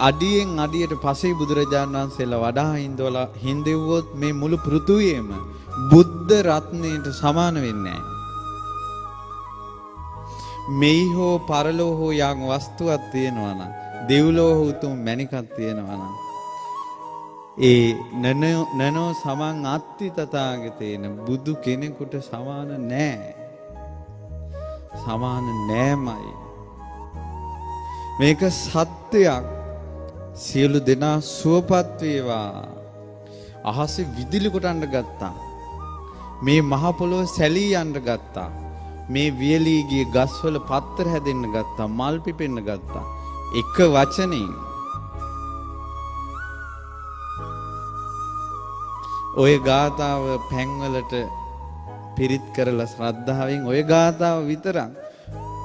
අඩියෙන් අඩියට පසේ බුදුරජාණන් වහන්සේලා වඩා හින්දෙව්වොත් මේ මුළු පෘථුවියම බුද්ධ රත්නයට සමාන වෙන්නේ නැහැ. මෙහි හෝ පරලෝ හෝ යම් වස්තුවක් තියෙනවා නම්, දෙව්ලෝ හෝ උතුම් මණිකක් තියෙනවා නම්, ඒ නනෝ සමන් අත්ති තථාගතේන බුදු කෙනෙකුට සමාන නැහැ. සමාන නෑමයි. මේක සත්‍යයක්. සියලු දෙනා සුවපත් වේවා. අහසේ විදුලි කොටන්න ගත්තා. මේ මහ පොළොව සැලී යන්න ගත්තා. මේ වියලී ගිය ගස්වල පත්තර හැදෙන්න ගත්තා. මල් පිපෙන්න ගත්තා. එක වචනෙන් ඔය ගාතාව පැන්වලට පිරිත් කරලා ශ්‍රද්ධාවෙන් ඔය ගාතාව විතරක්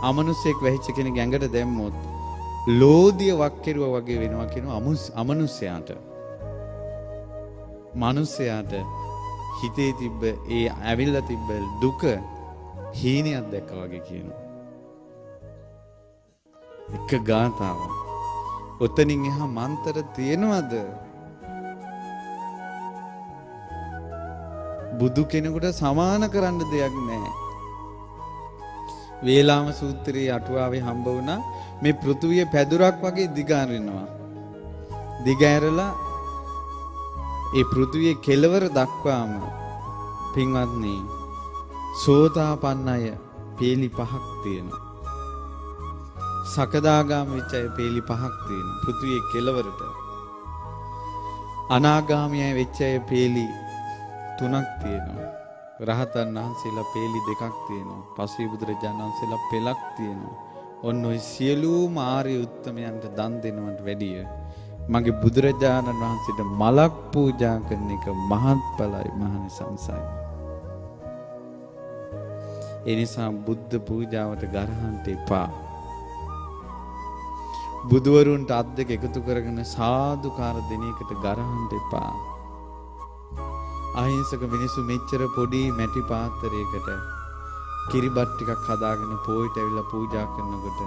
අමනුෂ්‍යෙක් වැහිච්ච කෙනෙක් ඇඟට දැම්මොත් ලෝදිය වක් කෙරුවා වගේ වෙනවා කියනවා අමනුෂ්‍යයාට. මනුෂ්‍යයාට හිතේ තිබ්බ ඒ ඇවිල්ලා තිබ්බ දුක හීනයක් දැක්කා වගේ කියනවා. එක ගාතාව. ඔතනින් එහා මන්තර තියෙනවද? බුදු කෙනෙකුට සමාන කරන්න දෙයක් නැහැ. වේලාම සූත්‍රයේ අටුවාවේ හම්බ වුණා මේ පෘථුවිය පැදුරක් වගේ දිගාරිනවා. දිගෑරලා ඒ පෘථුවියේ කෙළවර දක්වාම පින්වත්නි සෝතාපන්න අය පේලි 5ක් තියෙනවා. සකදාගාමී වෙච්ච අය පේලි 5ක් තියෙනවා පෘථුවියේ කෙළවරට. අනාගාමී අය වෙච්ච අය පේලි 3ක් තියෙනවා. රහතන් වහන්සේලා පේලි 2ක් තියෙනවා. පසේ බුදුරජාණන් වහන්සේලා පෙලක් තියෙනවා. ඔන්න ඔය සියලුම ආර්ය උත්තමයන්ට දන් දෙනවට වැඩිය මගේ බුදුරජාණන් වහන්සේට මලක් පූජා කරන එක මහත්ඵලයි මහනිසංසයි. ඒ නිසා බුද්ධ පූජාවට ගරහන්න එපා. බුදුවරුන්ට අත් දෙක එකතු කරගෙන සාදුකාර දෙන එකට ගරහන්න එපා. අහිංසක මිනිස්සු මෙච්චර පොඩි මැටි පාත්‍රයකට කිරිබත් ටිකක් හදාගෙන පොයිට ඇවිල්ලා පූජා කරනකොට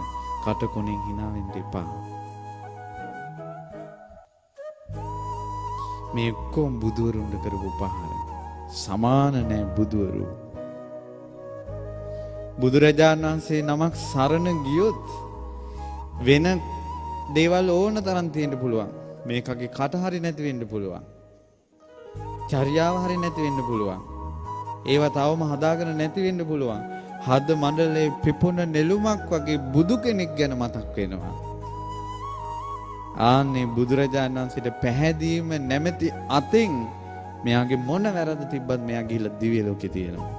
කට කොණෙන් hina වෙන්න එපා. මේ කොම් බුදුවරුන්ට කරපු පහර සමාන නැහැ බුදුවරු. බුදුරජාණන් වහන්සේ නමක් සරණ ගියොත් වෙන දේවල් ඕන තරම් තියෙන්න පුළුවන්. මේකගේ කට හරි නැති වෙන්න පුළුවන්. චර්යාව හරි නැති වෙන්න පුළුවන්. ඒවා තවම හදාගෙන නැති වෙන්න පුළුවන්. හද මණ්ඩලේ පිපුණ නෙළුමක් වගේ බුදු කෙනෙක් ගැන මතක් වෙනවා. ආන්නේ බුදුරජාණන් වහන්සේට පැහැදීම නැමැති අතින් මෙයාගේ මොන වැරද්ද තිබ්බත් මෙයා ගිහිල්ලා දිව්‍ය ලෝකේ තියෙනවා.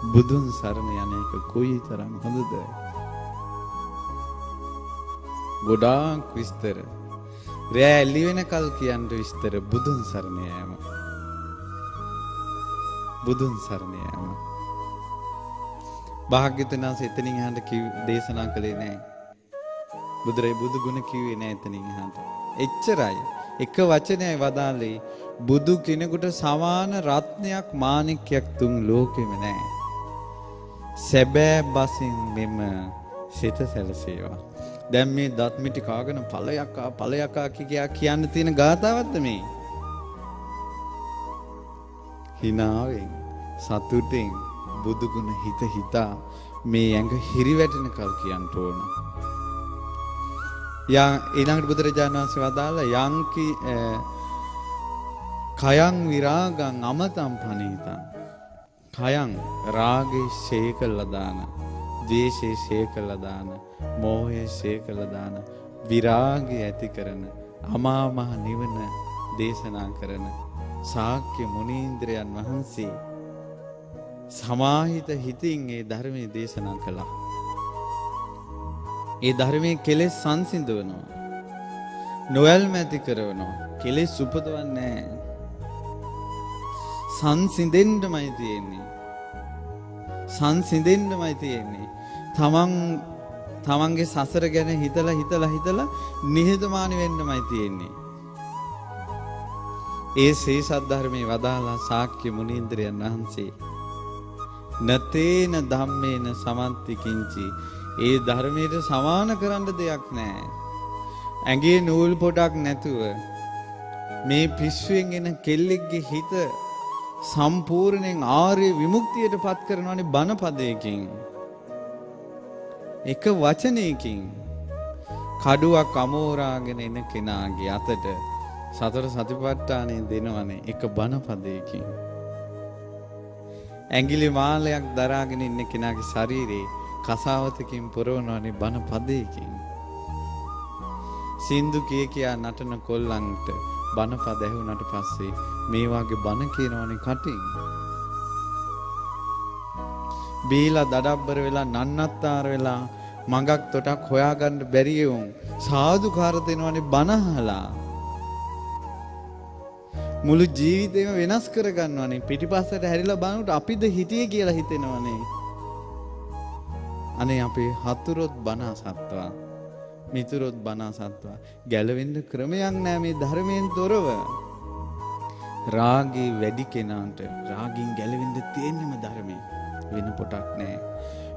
බුදුන් සරණ යන එක කොයිතරම් හොඳද? ගොඩාක් විස්තර. රෑ එළි වෙනකල් කියන්න විස්තර බුදුන් සරණ යෑම. බුදුන් සරණ යෑම. භාග්‍යවතුන් වහන්සේ එතනින් එහාට දේශනා කළේ නැහැ. බුදු ගුණ කිව්වේ නැහැ එතනින් එහාට. එච්චරයි. එක වචනයයි වදාළේ බුදු කෙනෙකුට සමාන රත්නයක් මාණික්කයක් තුන් ලෝකෙම නැහැ. සැබෑ බසින් මෙම සිත සැලසේවා. දැන් මේ දත් මිටි කාගෙන ඵලයකා කියා කියන්න තියෙන ගාතාවක්ද මේ? හිනාවෙන් සතුටින් බුදු ගුණ හිතා මේ ඇඟ හිරිවැටෙනකල් කියන්න ඕන. ඊළඟට බුදුරජාණන් වහන්සේ වදාළා යංකි කයං විරාගං අමතං පනීතං. කයං රාගේ ශේකලා දාන, ද්වේෂේ ශේකලා දාන, මෝහේ ශේකලා දාන, විරාගය ඇති කරන, අමා මහ නිවන දේශනා කරන ශාක්‍ය මුනීන්ද්‍රයන් වහන්සේ සමාහිත හිතින් ඒ ධර්මයේ දේශනා කළා. ඒ ධර්මයේ කෙලෙස් සංසිඳවනවා, නොයල්මැති කරනවා, කෙලෙස් උපදවන්නේ නැහැ. සංසිඳෙන්නමයි තියෙන්නේ. සංසිඳෙන්නමයි තියෙන්නේ. තමන්ගේ සසර ගැන හිතලා නිහතමානී වෙන්නමයි තියෙන්නේ. ඒ ශ්‍රී ධර්මයේ වදාලා ශාක්‍ය මුනීන්ද්‍රයන් වහන්සේ නතේන ධම්මේන සමන්ති කිංචි ඒ ධර්මයට සමාන කරන්න දෙයක් නැහැ. ඇඟේ නූල් පොටක් නැතුව මේ පිස්සුවෙන් එන කෙල්ලෙක්ගේ හිත සම්පූර්ණයෙන් ආර්ය විමුක්තියට පත් කරනවානේ බණ පදයකින්. එක වචනයකින් කඩුවක් අමෝරාගෙන එන කෙනාගේ අතට සතර සතිපට්ඨානෙ දෙනවනේ එක බණ පදයකින්. ඇඟිලි මාලයක් දරාගෙන ඉන්න කෙනාගේ ශරීරේ කසාවතකින් පුරවනවනේ බණ පදයකින්. සින්දු කියා නටන කොල්ලන්ට බණ පද ඇහුණාට පස්සේ මේ වාගේ බණ කියනවනේ කටින්. බීලා දඩබ්බර වෙලා නන්නත්තර වෙලා මඟක් තොටක් හොයාගන්න බැරි වුන් සාදුකාර දෙනවනේ බණ අහලා. මුළු ජීවිතේම වෙනස් කරගන්නවනේ පිටිපස්සට හැරිලා බලනකොට අපිද හිටියේ කියලා හිතෙනවනේ. අනේ අපේ හතුරොත් බණ අසත්වා මිතුරොත් බණ අසත්වා ගැලවෙන්න ක්‍රමයක් නෑ මේ ධර්මයෙන් තොරව. රාගී වැඩි කෙනාට රාගින් ගැලවෙන්න තියෙන්නම ධර්මයෙන් වෙන පොටක් නෑ.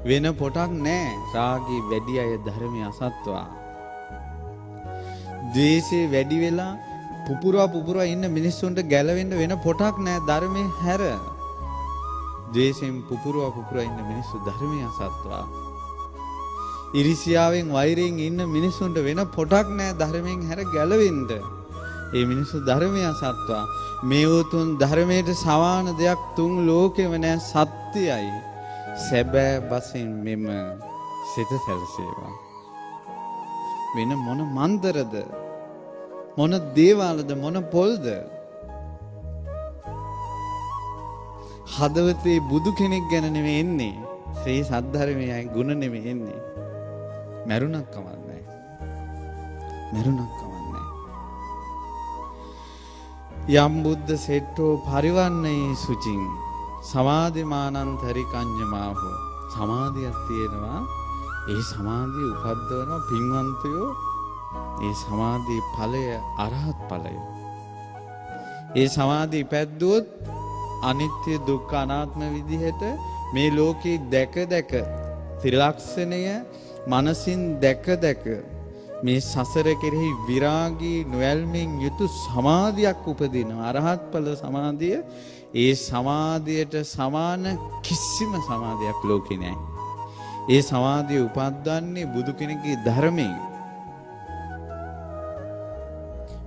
වෙන පොටක් නෑ. රාගී වැඩි අය ධර්මය අසත්වා. ද්වේෂේ වැඩි වෙලා පුපුරා ඉන්න මිනිස්සුන්ට ගැලවෙන්න වෙන පොටක් නෑ ධර්මයේ හැර. ද්වේෂයෙන් පුපුරා ඉන්න මිනිස්සු ධර්මය අසත්වා. ඉරිසියාවෙන් වෛරයෙන් ඉන්න මිනිස්සුන්ට වෙන පොටක් නෑ ධර්මයෙන් හැර ගැලවෙන්න. ඒ මිනිස්සු ධර්මය අසත්වා. මේ උතුම් ධර්මයට සමාන දෙයක් තුන් ලෝකෙම නෑ සත්‍යයි. සැබෑ බසින් මෙම සිත සැලසේවා. වෙන මොන මන්තරද මොන දේවාලද මොන පොල්ද? හදවතේ බුදු කෙනෙක් ගැන නෙමෙයි එන්නේ. ශ්‍රී සද්ධර්මයේ ගුණ නෙමෙයි එන්නේ. මරුණක් කවන්නේ. මරුණක් කවන්නේ. යම් බුද්ධ සෙට්ටෝ පරිවන්නේ සුචින් සමාධිමානන්තරි කඤ්ඤමාහෝ. සමාධියක් තියෙනවා. ඒ සමාධිය උපද්දවන පින්වන්තයෝ ඒ සමාධි ඵලය අරහත් ඵලය. ඒ සමාධි පැද්දුවොත් අනිත්‍ය දුක්ඛ අනාත්ම විදිහට මේ ලෝකේ දැක ත්‍රිලක්ෂණය මනසින් දැක මේ සසර කෙරෙහි විරාගී නොයල්මින් යුතු සමාධියක් උපදිනවා. අරහත් ඵල සමාධිය. ඒ සමාධියට සමාන කිසිම සමාධියක් ලෝකේ නැහැ. ඒ සමාධිය උපද්දන්නේ බුදු කෙනෙකුගේ ධර්මයෙන්.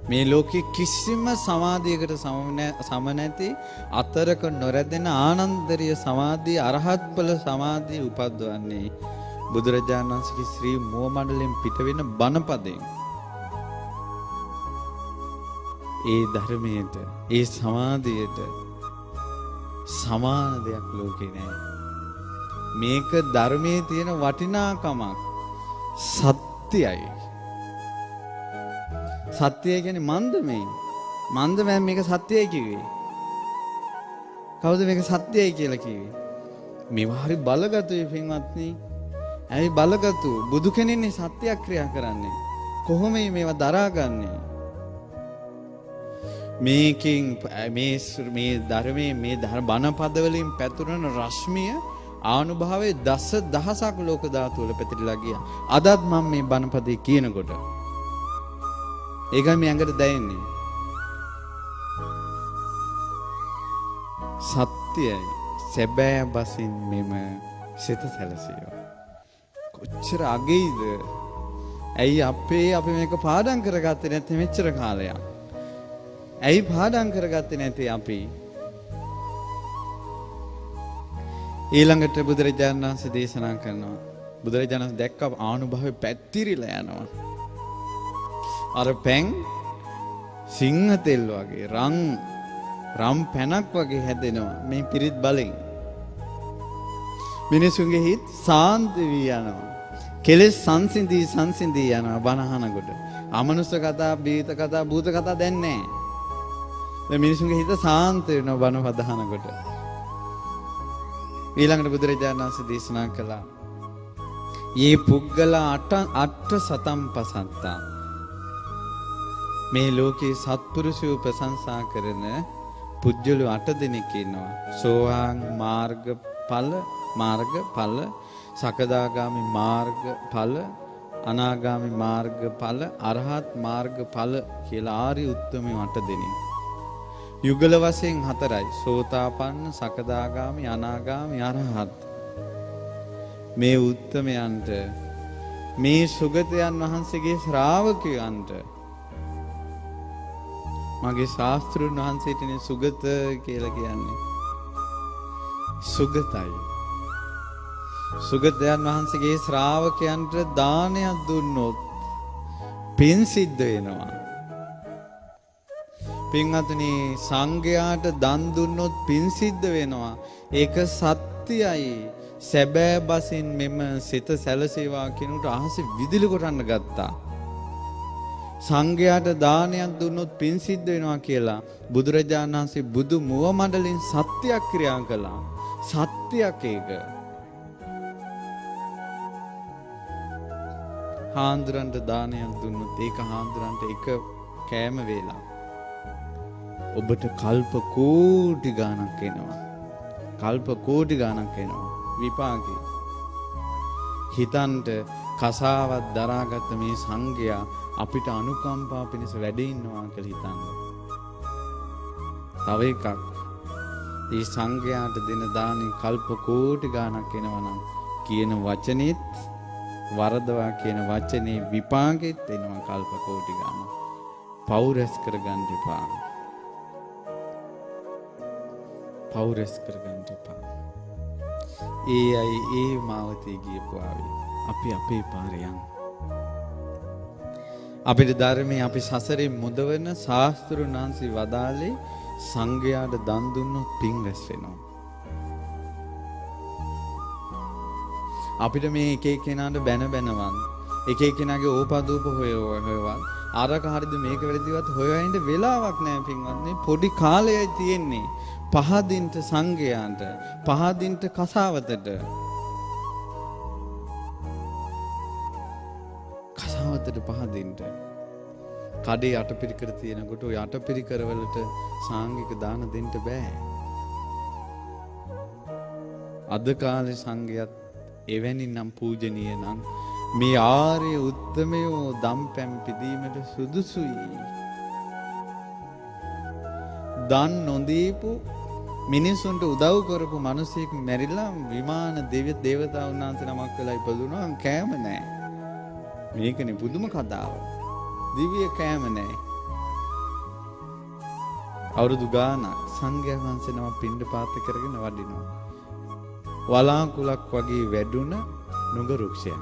මේ ලෝකේ කිසිම සමාධියකට සම නැති අතරක නොරැදෙන ආනන්දරීය සමාධිය අරහත් ඵල සමාධිය උපද්දවන්නේ බුදුරජාණන් වහන්සේගේ ශ්‍රී මුව මණ්ඩලයෙන් පිට වෙන බණපදයෙන්. ඒ ධර්මයට ඒ සමාධියට සමාන දෙයක් ලෝකේ නැහැ. මේක ධර්මයේ තියෙන වටිනාකමක් සත්‍යයි. සත්‍යය කියන්නේ මන්දමේ මේක සත්‍යයි කිව්වේ. කවුද මේක සත්‍යයි කියලා කිව්වේ? මේවා හරි බලගතුයි පින්වත්නි. ඇයි බලගතු? බුදු කෙනෙක්නේ සත්‍යක්‍රියා කරන්නේ. කොහොම මේවා දරාගන්නේ? මේකෙන් මේ ධර්මයේ මේ බණ පදවලින් පැතුරන රශ්මිය ආනුභාවයේ දහසක් ලෝක ධාතු වල පැතිරලා ගියා. අදත් මම මේ බණ පදේ කියනකොට ඒකයි මේ ඇඟට දැනෙන්නේ. සත්‍යයි සැබෑ බසින් මෙම සිත සැලසීම. කොච්චර අගේද? ඇයි අපි මේක පාඩම් කරගත්තේ නැත්නම් මෙච්චර කාලයක්? ඇයි පාඩම් කරගත්තේ නැති අපි? ඊළඟට බුදුරජාණන් වහන්සේ දේශනා කරනවා. බුදුරජාණන් දැක්ක ආනුභාවය පැතිරිලා යනවා. අර පැන් සිංහ තෙල් වගේ රම් පැනක් වගේ හැදෙනවා මේ පිරිත් බලෙන්. මිනිසුන්ගේ හිත සාන්ත වී යනවා. කෙලෙස් සංසිඳී යනවා බණහනකොට. අමනුෂ්‍ය කතා, බීත කතා, භූත කතා දැන් නැහැ. දැන් මිනිසුන්ගේ හිත සාන්ත වෙනවා බණ පදහනකොට. ඊළඟට බුදුරජාණන් වහන්සේ දේශනා කළා. "යේ පුද්ගල අට සතම්පසත්තා." මේ ලෝකේ සත්පුරුෂයෝ ප්‍රශංසා කරන පුජ්‍යලු 8 දෙනෙක් ඉන්නවා. සෝවාන් මාර්ගඵල සකදාගාමි මාර්ග ඵල, අනාගාමි මාර්ග ඵල, අරහත් මාර්ග ඵල කියලා ආර්ය උත්තමයෝ 8 දෙනෙක්. යුගල වශයෙන් 4යි. සෝතාපන්න, සකදාගාමි, අනාගාමි, අරහත්. මේ උත්තමයන්ට මේ සුගතයන් වහන්සේගේ ශ්‍රාවකයන්ට මගේ ශාස්ත්‍රුන් වහන්සේටනේ සුගත කියලා කියන්නේ. සුගතයි. සුගතයන් වහන්සේගේ ශ්‍රාවකයන්ට දානයක් දුන්නොත් පින් සිද්ධ වෙනවා. පින්වත්නි, සංඝයාට දන් දුන්නොත් පින් සිද්ධ වෙනවා. ඒක සත්‍යයි. සැබෑ බසින් මෙම සිත සැලසේවා කියනට අහසේ විදුලි කොටන්න ගත්තා. සංඝයාට දානයක් දුන්නොත් පින් සිද්ධ වෙනවා කියලා බුදුරජාණන් වහන්සේ බුදු මුව මඩලින් සත්‍යයක් ක්‍රියා කළා. සත්‍යයක් ඒක. හාමුදුරන්ට දානයක් දුන්නොත් ඒක හාමුදුරන්ට එක කෑම වේලා ඔබට කල්ප කෝටි ගාණක් එනවා. කල්ප කෝටි ගාණක් එනවා විපාකේ. හිතන්ට කසාවත් දරාගත්ත මේ සංඝයා අපිට අනුකම්පා පිණිස වැඩ ඉන්නවා කියලා හිතන්න. තව එකක්, මේ සංඝයාට දෙන දානේ කල්ප කෝටි ගාණක් එනවා නම් කියන වචනේත් වරදවා කියන වචනේ විපාකෙත් එනවා කල්ප කෝටි ගාණක්. පව් රැස් කරගන්න එපා. පව් රැස් කරගන්න එපා. ඒ අය ඒ මාවතේ ගියපු ආවේ අපි අපේ පාරේ යන්න. අපිට ධර්මයේ අපි සසරේ මුදවන ශාස්ත්‍රුන් වහන්සේ වදාළේ සංඝයාට දන් දුන්නොත් පින් රැස් වෙනවා. අපිට මේ එක එක්කෙනාට බැන බැනවන් එක එක්කෙනාගේ ඕපාදූප හොයවල් අරක හරිද මේක වැරදිවත් හොයවෙන්න වෙලාවක් නැහැ පින්වත්නි. පොඩි කාලයයි තියෙන්නේ. පහදින්ට සංඝයාට, පහදින්ට කසාවතට. කසාවතට පහදින්ට. කඩේ අටපිරිකර තියෙනකොට ඔය අටපිරිකර වලට සාංගික දාන දෙන්න බෑ. අද කාලේ සංඝයාත් එවැනි නම් පූජනීය නම් මේ ආර්ය උත්තමයෝ දම්පැම් පිදීමට සුදුසුයි. දන් නොදීපු මිනිසුන්ට උදව් කරපු මිනිසෙක් මැරිලා විමාන දේවතාවුන් වහන්සේ නමක් වෙලා ඉපදුණා. කෑම නැහැ. මේකනේ පුදුම කතාව. දිව්‍ය කෑම නැහැ. අවුරුදු ගානක් සංඝයා වහන්සේ නම පින්ඩ පාත කරගෙන වඩිනවා. වලාකුලක් වගේ වැඩුණ නුග රුක්ෂයක්.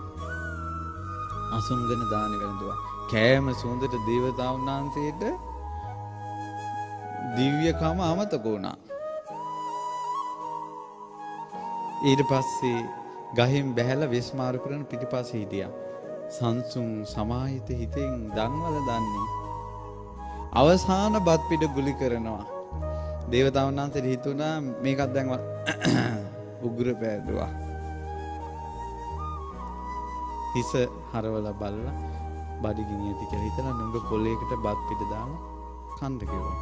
අසුංගන දාන වැළඳුවා. කෑම සුවඳට දේවතාවුන් වහන්සේට දිව්‍යකම අමතක වුණා. ඊට පස්සේ ගහින් බැහැලා වෙස්මාරු කරන පිටිපස්සේ හිටියා. සංසුන් සමාහිත හිතෙන් දන්වල දන්නේ. අවසාන බත් පිට ගුලි කරනවා. දේවතාවුන් වහන්සේට හිතුණා මේකත් දැන් උග්‍ර පෑදුවා. හිස හරවලා බලලා බඩගිනි ඇති කියලා හිතලා නුඹ පොලේකට බත් පිට දාලා කන්න කිව්වා.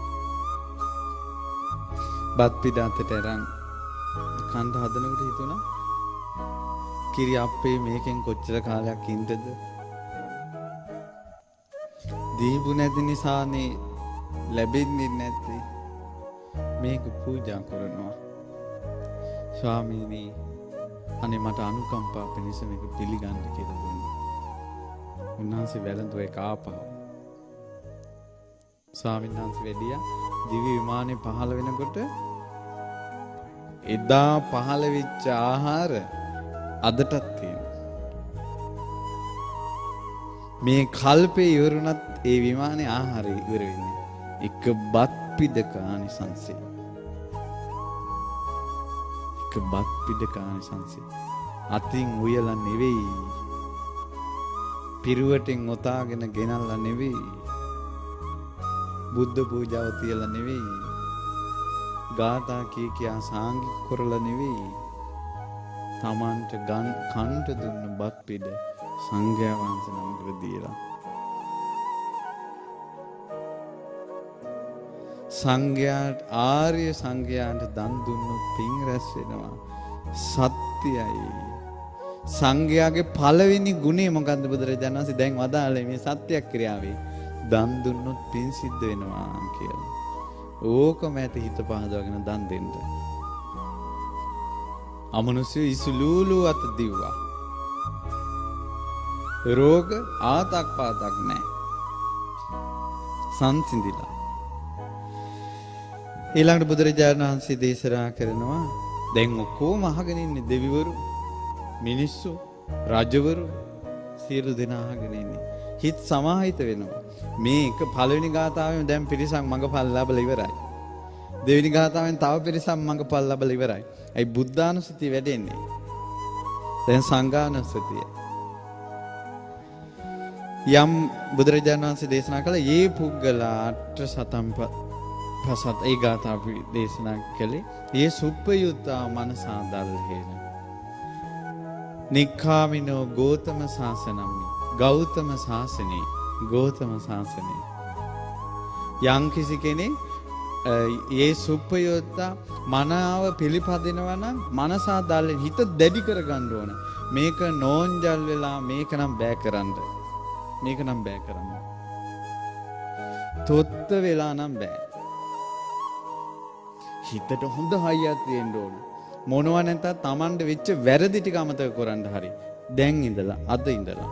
බත් පිට අතට අරන් කන්න හදනකොට හිතුණා කිරි අප්පේ මේකෙන් කොච්චර කාලයක් ඉන්නද? දීපු නැති නිසානේ ලැබෙන්නේ නැත්තේ. මේක පූජා කරනවා. ස්වාමීනි අනේ මට අනුකම්පා පිණිස මේක පිළිගන්න කියලා දුන්නා. උන්වහන්සේ වැළඳුව එක ආපහු. ස්වාමීන් වහන්සේ වැඩියා දිව්‍ය විමානේ පහළ වෙනකොට එදා පහළ වෙච්ච ආහාර අදටත් තියෙනවා. මේ කල්පේ ඉවරුණත් ඒ විමානේ ආහාරය ඉවර වෙන්නේ එක බත් පිඩක ආනිසංසය. එක බත් පිඩක ආනිසංසය. අතින් උයලා නෙවෙයි, පිරුවටෙන් ඔතාගෙන ගෙනල්ලා නෙවෙයි, බුද්ධ පූජාව තියලා නෙවෙයි, ගාථා කියා සාංගික කරලා නෙවෙයි, තමන්ට කන්ට දුන්න බත් පිඩ සංඝයා වහන්සේ නමකට දීලා. සංඝයාට ආර්ය සංඝයාට දන් දුන්නොත් පින් රැස් වෙනවා. සත්‍යයි. සංඝයාගේ පළවෙනි ගුණය මොකද්ද බුදුරජාණන් වහන්සේ දැන් වදාළේ මේ සත්‍යක්‍රියාවේ දන් දුන්නොත් පින් සිද්ධ වෙනවා කියලා. ඕකම ඇති හිත පහදවගෙන දන් දෙන්න. අමනුෂ්‍ය ඉසුලූලු අත දිව්වා. රෝග ආතක් පාතක් නැහැ. සංසිඳිලා. ඊළඟට බුදුරජාණන් වහන්සේ දේශනා කරනවා දැන් ඔක්කොම අහගෙන ඉන්නේ දෙවිවරු මිනිස්සු රජවරු සියලු දෙනා අහගෙන ඉන්නේ. හිත සමාහිත වෙනවා. මේ එක පළවෙනි ගාථාවෙන් දැන් පිරිසක් මඟපල් ලැබලා ඉවරයි. දෙවෙනි ගාථාවෙන් තව පිරිසක් මඟපල් ලැබලා ඉවරයි. ඒ බුද්ධානුස්සතිය වැඩෙන්නේ. දැන් සංඝානුස්සතිය. යම් බුදුරජාණන් වහන්සේ දේශනා කළ ඒ පුද්ගලා අට සතම්ප පසත් ඒ ගාථා දේශනා කළේ ඒ සුප්පයුත්තා මනසා දල්හේන නික්ඛාමිනෝ ගෝතම ශාසනම්මි ගෞතම ශාසනේ ගෝතම ශාසනේ යම් කිසි කෙනෙක් ඒ සුප්පයුත්තා මනාව පිළිපදිනවා නම් මනසා දල්ලෙන් හිත දැඩි කරගන්න ඕන. මේක නෝන්ජල් වෙලා මේක නම් බෑ කරන්න. මේක නම් බෑ කරන්න. තොත්ත වෙලා නම් බෑ. හිතට හොඳ හයියක් තියෙන්න ඕන. මොනවා නැතත් Tamande වෙච්ච වැරදි ටික අමතක කරන්න හරි. දැන් ඉඳලා අද ඉඳලා.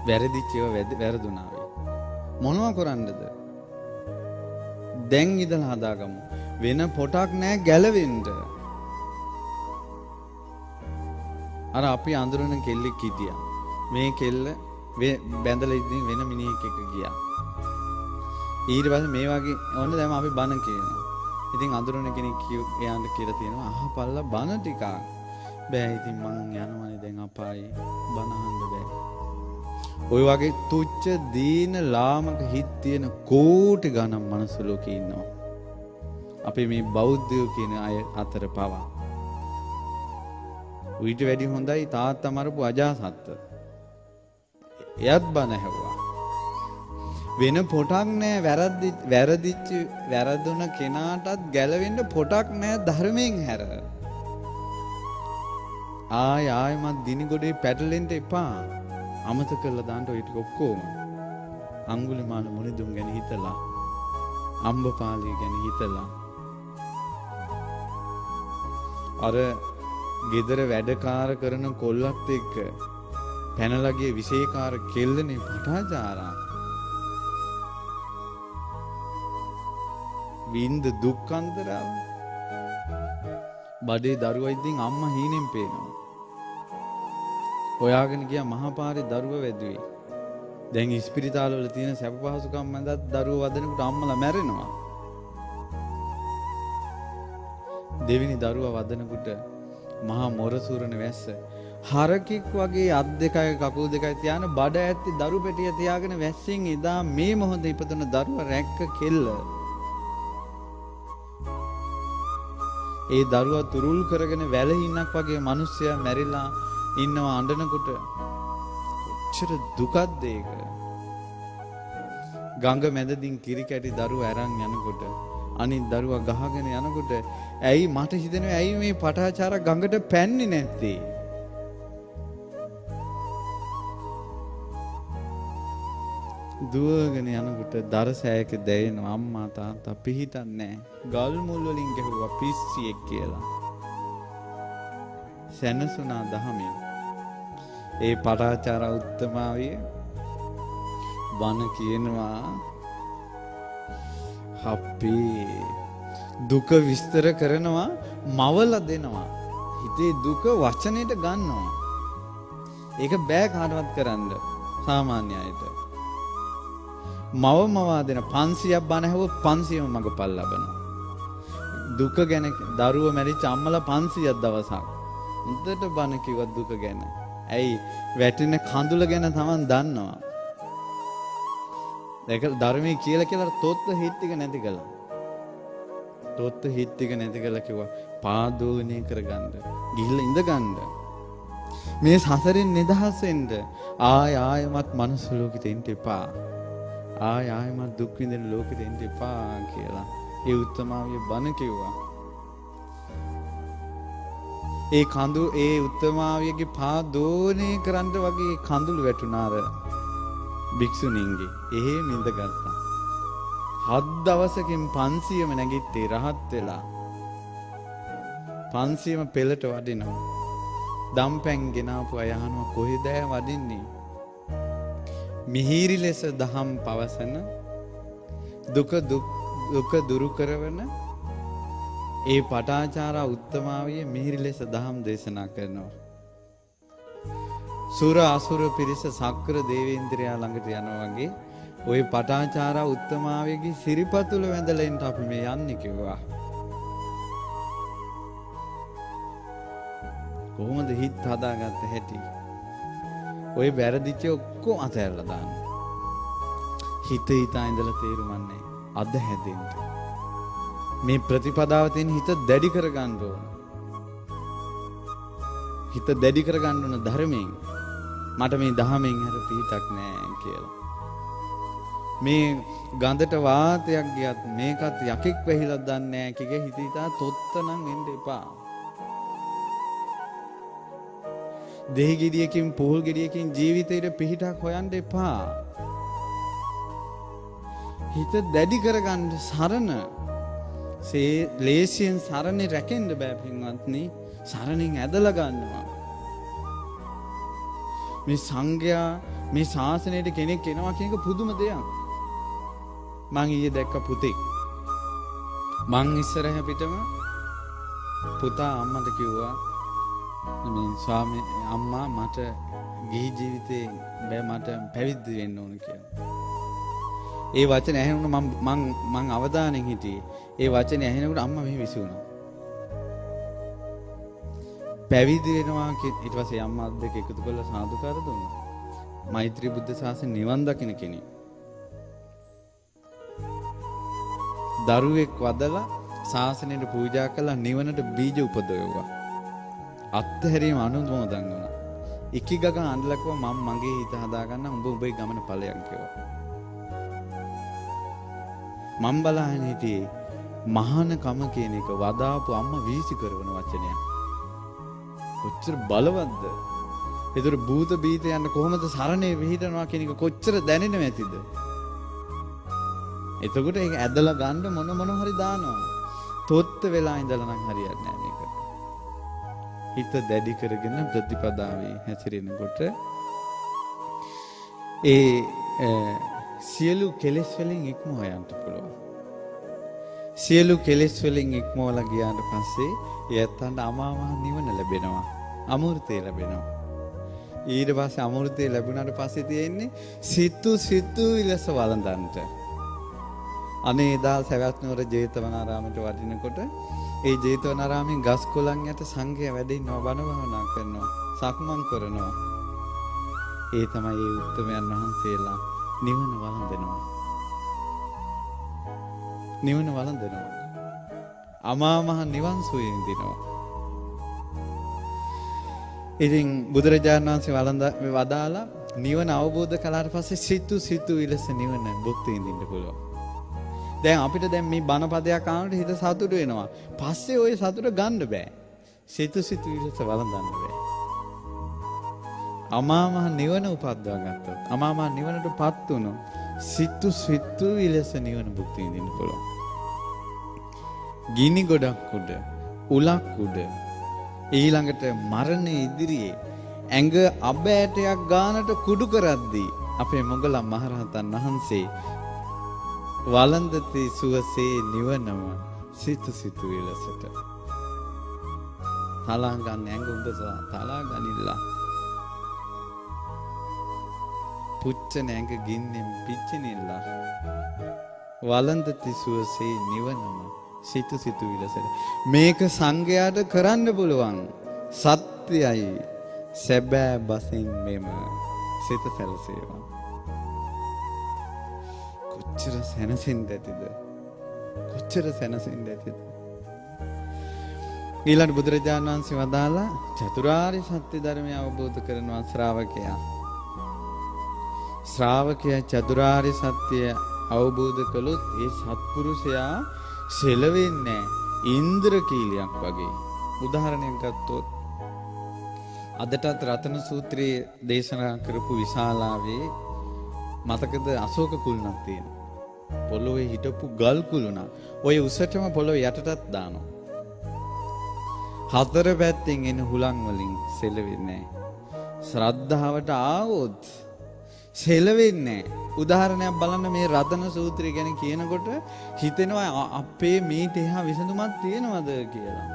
වැරදිච්ච ඒවා වැරදුනා වේ. මොනවා කරන්නද? දැන් ඉඳලා හදාගමු. වෙන පොටක් නැහැ ගැලවෙන්න. අර අපි අඳුරන කෙල්ලෙක් හිටියා. මේ කෙල්ල බැඳලා ඉඳින් වෙන මිනිහෙක් එක්ක ගියා. ඊට පස්සේ මේ වගේ ඕන දැන් අපි බන කියනවා. ඉතින් අඳුරන කෙනෙක් එයාට කියලා තියෙනවා අහපල්ලා බන ටිකක්. බෑ ඉතින් මං යනවනේ දැන් අපායේ බන අහන්න බෑ. ඔය වගේ තුච්ච දීන ලාමක හිත් තියෙන කෝටි ගණන් මනුස්ස ලෝකේ ඉන්නවා. අපි මේ බෞද්ධයෝ කියන අය අතර පවා. ඊට වැඩි හොඳයි තාත්තා මරපු අජාසත්ත. එයත් බන ඇහුවා. වෙන පොටක් නෑ වැරදිච්ච වැරදුන කෙනාටත් ගැලවෙන්න පොටක් නෑ ධර්මයෙන් හැර. ආයමත් දිනිගොඩේ පැටලෙන්න එපා. අමතක කරලා දාන්න ඔය ටික ඔක්කොම. අඟුලිමාල මුනිදුන් ගැන හිතලා, අම්බපාලිය ගැන හිතලා. අර ගෙදර වැඩකාර කරන කොල්ලත් එක්ක පැනලගේ විශේෂකාර කෙල්ලනේ පටාචාරා. වින්ද දුක්ඛන්තරාව. බඩේ දරුවා ඉදින් අම්මා හීනෙන් පේනවා. හොයාගෙන ගියා මහපාරේ දරුවා වැදුවේ. දැන් ඉස්පිරිතාල වල තියෙන සැප පහසුකම් මැදත් දරුවා වදනකොට අම්මලා මැරෙනවා. දෙවෙනි දරුවා වදනකොට මහා මොරසූරන වැස්ස හරකෙක් වගේ අත් දෙකයි කකුල් දෙකයි තියාන බඩ ඇත්ති දරු පෙටිය තියාගෙන වැස්සෙන් එදා මේ මොහොතේ ඉපදුන දරුවා රැක්ක කෙල්ල. ඒ දරුවා තුරුල් කරගෙන වැලහින්නක් වගේ මිනිස්සයා මැරිලා ඉන්නවා අඬනකොට කොච්චර දුකක්ද ඒක. ගඟ මැදදින් කිරි කැටි දරුවා අරන් යනකොට අනිත් දරුවා ගහගෙන යනකොට ඇයි මට හිතෙනවා ඇයි මේ පටාචාර ගඟට පැන්නේ නැත්තේ? දුවගෙන යනකොට දරසෑයක දැයෙනවා අම්මා තාත්තා පිහිටන්නේ නැහැ. ගල් මුල් වලින් ගැහුවා පිස්සියෙක් කියලා. සැනසුණා දහමින්. ඒ පටාචාර උත්තමාවිය බණ කියනවා අපි දුක විස්තර කරනවා මවල දෙනවා. හිතේ දුක වචනෙට ගන්නවා. ඒක බෑ කාටවත් කරන්න සාමාන්‍ය අයට. මවමවා දෙන 500ක් බණ ඇහුවොත් 500ම මගපල් ලබනවා. දුක ගැන දරුව මැරිච්ච අම්මලා 500ක් දවසක්. උන්ට බණ කිව්වත් දුක ගැන. ඇයි වැටෙන කඳුල ගැන Taman දන්නවා. ඒක ධර්මයේ කියලා තොත්ත හිත් ටික නැති කළා. තොත්ත හිත් ටික නැති කළා කිව්වා පාදෝණය කරගන්න. ගිහිල්ලා ඉඳ ගන්න. මේ සසරෙන් නිදහස් වෙන්න ආයමත් මනුස්ස ලෝකෙට එන්න එපා. ආයමත් දුක් විඳින ලෝකෙට එන්න එපා කියලා ඒ උත්තමාවිය බණ කිව්වා. ඒ කඳු ඒ උත්තමාවියගේ පා දෝනේ කරන්න වගේ කඳුළු වැටුණාර භික්ෂුණීන්ගේ. එහෙම ඉඳගත්තා. 7 දවසකින් 500ම නැගිට්ටේ රහත් වෙලා. 500ම පෙළට වඩිනවා. දම්පැන් ගෙනාපු අය අහනවා කොහෙද වඩින්නේ? මිහිරි ලෙස දහම් පවසන දුක දුරු කරවන ඒ පටාචාරා උත්තමාවිය මිහිරි ලෙස දහම් දේශනා කරනවා. සුර අසුර පිරිස සක්‍ර දේවේන්ද්‍රයා ළඟට යනවා වගේ ওই පටාචාරා උත්තමාවියගේ සිරිපතුල වැඳලා ඉන්න අපි මේ යන්නේ කිව්වා. කොහොමද හිත හදාගත්ත හැටි? ඔය වැරදිච්ච ඔක්කොම අතහැරලා දාන්න. හිත හිතා ඉඳලා තේරුම්න්නේ අද හැදෙන්න. මේ ප්‍රතිපදාව තියෙන හිත දැඩි කරගන්න ඕන. හිත දැඩි කරගන්න ඕන ධර්මයෙන්. මට මේ දහමෙන් හැර පිටක් නෑ කියලා. මේ ගඳට වාතයක් ගියත් මේකත් යකෙක් වෙහිලා දන්නේ නෑ කිගේ හිත හිතා තොත්තනම් එන්න එපා. දෙහි ගෙඩියකින් පොල් ගෙඩියකින් ජීවිතේට පිහිටක් හොයන්න එපා. හිත දැඩි කරගන්න සරණ ලේසියෙන් සරණේ රැකෙන්න බෑ පින්වත්නි. සරණින් ඇදලා ගන්නවා. මේ සංඝයා මේ ශාසනයට කෙනෙක් එනවා කියන එක පුදුම දෙයක්. මං ඊයේ දැක්ක පුතෙක්. මං ඉස්සරහ පිටම පුතා අම්මට කිව්වා මේ ස්වාමී අම්මා මට ගිහි ජීවිතේ බෑ මට පැවිදි වෙන්න ඕන කියලා. ඒ වචනේ ඇහෙනකොට මං අවදානෙන් හිටියේ. ඒ වචනේ ඇහෙනකොට අම්මා මෙහෙ විසුණා. පැවිදි වෙනවා ඊට පස්සේ අම්මා දෙක එකතු කරලා සාදුකාර දුන්නා. මෛත්‍රී බුද්ධ ශාසනය නිවන් දකින්න කෙනෙක්. දරුවෙක් වදලා ශාසනයට පූජා කළා නිවනට බීජ උපදවුවා. අත්හැරීම අනුමෝදන් වුණා. ඉකිගග අඬලකව මම මගේ හිත හදාගන්න උඹ උඹේ ගමන ඵලයන් කිව්වා. මම බලහින් හිටියේ මහානකම කියන එක වදාපු අම්මා වීසි කරන වචනයක්. කොච්චර බලවත්ද? ඒතර භූත බීත යන්න කොහොමද සරණේ විහිදනවා කියන එක කොච්චර දැනෙනව ඇතිද? එතකොට ඒක ඇදලා ගන්න මොන හරි දානවා. තොත්ත වෙලා ඉඳලා නම් හරියන්නේ නැහැ මේක. හිත දැඩි කරගෙන ප්‍රතිපදාවේ හැසිරෙනකොට ඒ සියලු කෙලෙස් වලින් ඉක්මව යන්න පුළුවන්. සියලු කෙලෙස් වලින් ඉක්මවලා ගියාට පස්සේ එයත්න්ට අමාමහ නිවන ලැබෙනවා. අමෘතය ලැබෙනවා. ඊට පස්සේ අමෘතය ලැබුණාට පස්සේ තියෙන්නේ සිතු විලස වළඳන්ට. අනේ එදා සවැත් නුවර ජේතවනාරාමයට වඩිනකොට ඒ ජේතවනාරාමේ ගස් කොළන් යට සංඝයා වැඩ ඉන්නවා බණ භාවනා කරනවා සක්මන් කරනවා. ඒ තමයි ඒ උත්තමයන් වහන්සේලා නිවන වළඳනවා. නිවන වළඳනවා. අමා මහ නිවන් සුවය විඳිනවා. ඉතින් බුදුරජාණන් වහන්සේ වදාලා නිවන අවබෝධ කළාට පස්සේ සිතු විලස නිවන භුක්ති විඳින්න පුළුවන්. දැන් අපිට දැන් මේ බණ පදයක් ආනකොට හිත සතුට වෙනවා. පස්සේ ওই සතුට ගන්න බෑ. සිතු විලස වළඳන්න බෑ. අමා මහ නිවන උපද්දවා ගත්තොත් අමා මහ නිවනටපත් වුණොත් සිතු විලස නිවන භුක්ති විඳින්න පුළුවන්. ගිනි ගොඩක් උඩ උලක් උඩ ඊළඟට මරණ ඉදිරියේ ඇඟ අබ ඇටයක් ගානට කුඩු කරද්දී අපේ මොගලන් මහරහතන් වහන්සේ වළඳති සුවසේ නිවනම සිතු විලසට තලා ගන්න ඇඟ උඹ තලා ගනිලා පුච්චන ඇඟ ගින්නෙන් පිච්චෙනිලා වළඳති සුවසේ නිවනම සිතු විලසට. මේක සංඝයාට කරන්න පුළුවන් සත්‍යයි සැබෑ බසින් මෙම සිත සැලසේවා. කොච්චර සැනසෙන්න ඇතිද? කොච්චර සැනසෙන්න ඇතිද? ඊළඟ බුදුරජාණන් වහන්සේ වදාලා චතුරාර්ය සත්‍ය ධර්මය අවබෝධ කරනවා ශ්‍රාවකයා. ශ්‍රාවකයා චතුරාර්ය සත්‍ය අවබෝධ කළොත් ඒ සත්පුරුෂයා සෙලවෙන්නේ ඉන්ද්‍රකීලයක් වගේ. උදාහරණයක් ගත්තොත් අදටත් රතන සූත්‍රයේ දේශනා කරපු විශාලාවේ මතකද අශෝක කුළුණක් තියෙනවා. පොළොවේ හිටපු ගල් කුළුණක්. ඔය උසටම පොළොව යටටත් දානවා. හතර පැත්තෙන් එන හුලං වලින් සෙලවෙන්නේ නැහැ. ශ්‍රද්ධාවට ආවොත් සෙලවෙන්නේ නැහැ. උදාහරණයක් බලන්න මේ රතන සූත්‍රය ගැන කියනකොට හිතෙනවා අපේ මේට එහා විසඳුමක් තියෙනවද කියලා.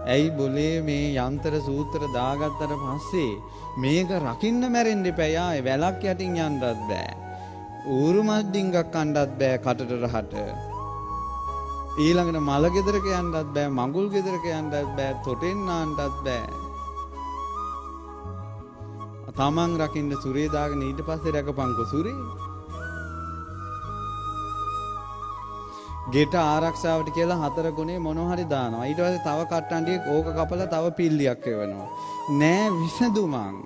ඇයි බොලේ මේ යන්ත්‍ර සූත්‍ර දාගත්තට පස්සේ මේක රකින්න මැරෙන්න එපා. ආයේ වැලක් යටින් යන්නත් බෑ. ඌරු මස් ඩිංගක් කන්නත් බෑ කටට රහට. ඊළඟට මල ගෙදරක යන්නත් බෑ, මඟුල් ගෙදරක යන්නත් බෑ, තොටෙන් නාන්නත් බෑ. තමන් රකින්න සුරේ දාගෙන ඊට පස්සේ රැකපන්කො සුරේ. ගෙට ආරක්ෂාවට කියලා 4 ගුණේ මොනවා හරි දානවා. ඊට පස්සේ තව කට්ටන්ඩියෙක් ඕක කපලා තව පිල්ලියක් එවනවා. නෑ විසඳුමක්.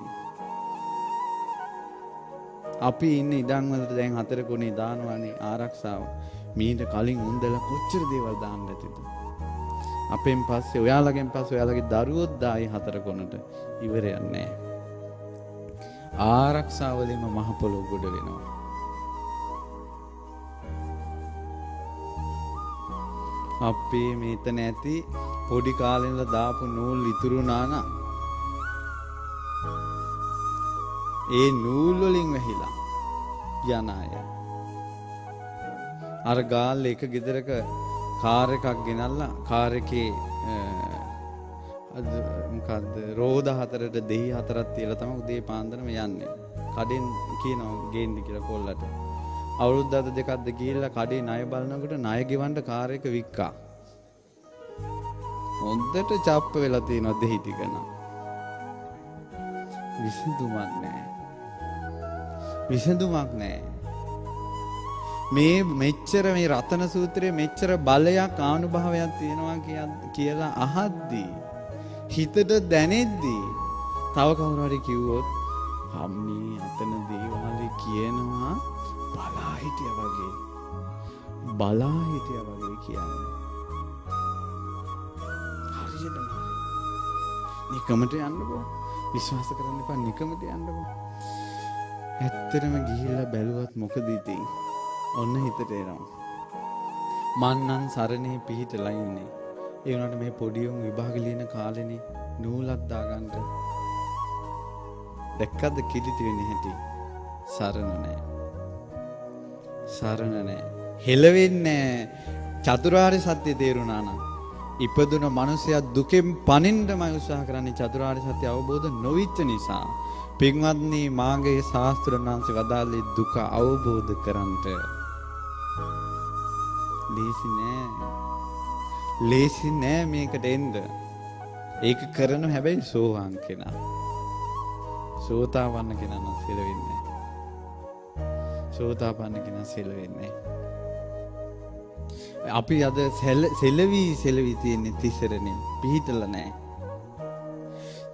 අපි ඉන්නේ ඉඩම් වලට දැන් 4 ගුණේ දානවානේ ආරක්ෂාව. මීට කලින් උන්දලා කොච්චර දේවල් දාන්න ඇතිද? අපෙන් පස්සේ ඔයාලගෙන් පස්සේ ඔයාලගේ දරුවොත් දායි 4 ගුණට ඉවරයක් නෑ. ආරක්ෂාවලින්ම මහ පොළොව ගොඩ වෙනවා. අපේ මේතන ඇති පොඩි කාලේ ඉඳලා දාපු නූල් ඉතුරු නානා. ඒ නූල් වලින් වැහිලා යන අය. අර ගාල් එක ගෙදරක කාර් එකක් ගෙනල්ලා කාර් එකේ මොකද්ද රෝද 4ට දෙහි 4ක් තියලා තමයි උදේ පාන්දරම යන්නේ. කඩෙන් කියනවා ගේන්න කියලා කොල්ලට. අවුරුද්දක් දෙකක්ද ගිහිල්ලා කඩේ ණය බලනකොට ණය ගෙවන්න කාර් එක වික්කා. හොඳට චප්ප වෙලා තියෙනවා දෙහි ටික නම්. විසඳුමක් නැහැ. විසඳුමක් නැහැ. මේ මෙච්චර මේ රතන සූත්‍රයේ මෙච්චර බලයක් ආනුභාවයක් තියෙනවා කියලා අහද්දී හිතට දැනෙද්දී තව කවුරු හරි කිව්වොත් අම්මී අතන දේවාලේ කියනවා බලා හිටියා වගේ කියන්නේ. හරියට නෑ. නිකමට යන්නකෝ. විශ්වාස කරන්න එපා නිකමට යන්නකෝ. ඇත්තටම ගිහිල්ලා බැලුවත් මොකද ඉතින්? ඔන්න හිතට එනවා. මන්නම් සරණේ පිහිටලා ඉන්නේ. ඒ වුණාට මේ පොඩි උන් විභාග ලියන කාලෙනේ නූලක් දාගන්න. දැක්කද කිලිටි වෙන්නේ හැටි? සරණ නෑ. සරණ නෑ. හෙලවෙන්නේ චතුරාර්ය සත්‍ය තේරුණා නම් ඉපදුන මනුස්සයා දුකෙන් පනින්නමයි උත්සාහ කරන්නේ චතුරාර්ය සත්‍ය අවබෝධ නොවිච්ච නිසා. පින්වත්නි මාගේ ශාස්ත්‍රඥාන්සේ වදාළේ දුක අවබෝධ කරන්ට. ලේසි නෑ මේකට එන්න. ඒක කරන හැබැයි සෝවාන් කෙනා. සෝතාපන්න කෙනා නම් සෙලවෙන්නේ නෑ. සෝතාපන්න කෙනා සෙලවෙන්නේ නෑ. අපි අද සෙලවි තියෙන්නේ තිසරණේ පිහිටලා නෑ.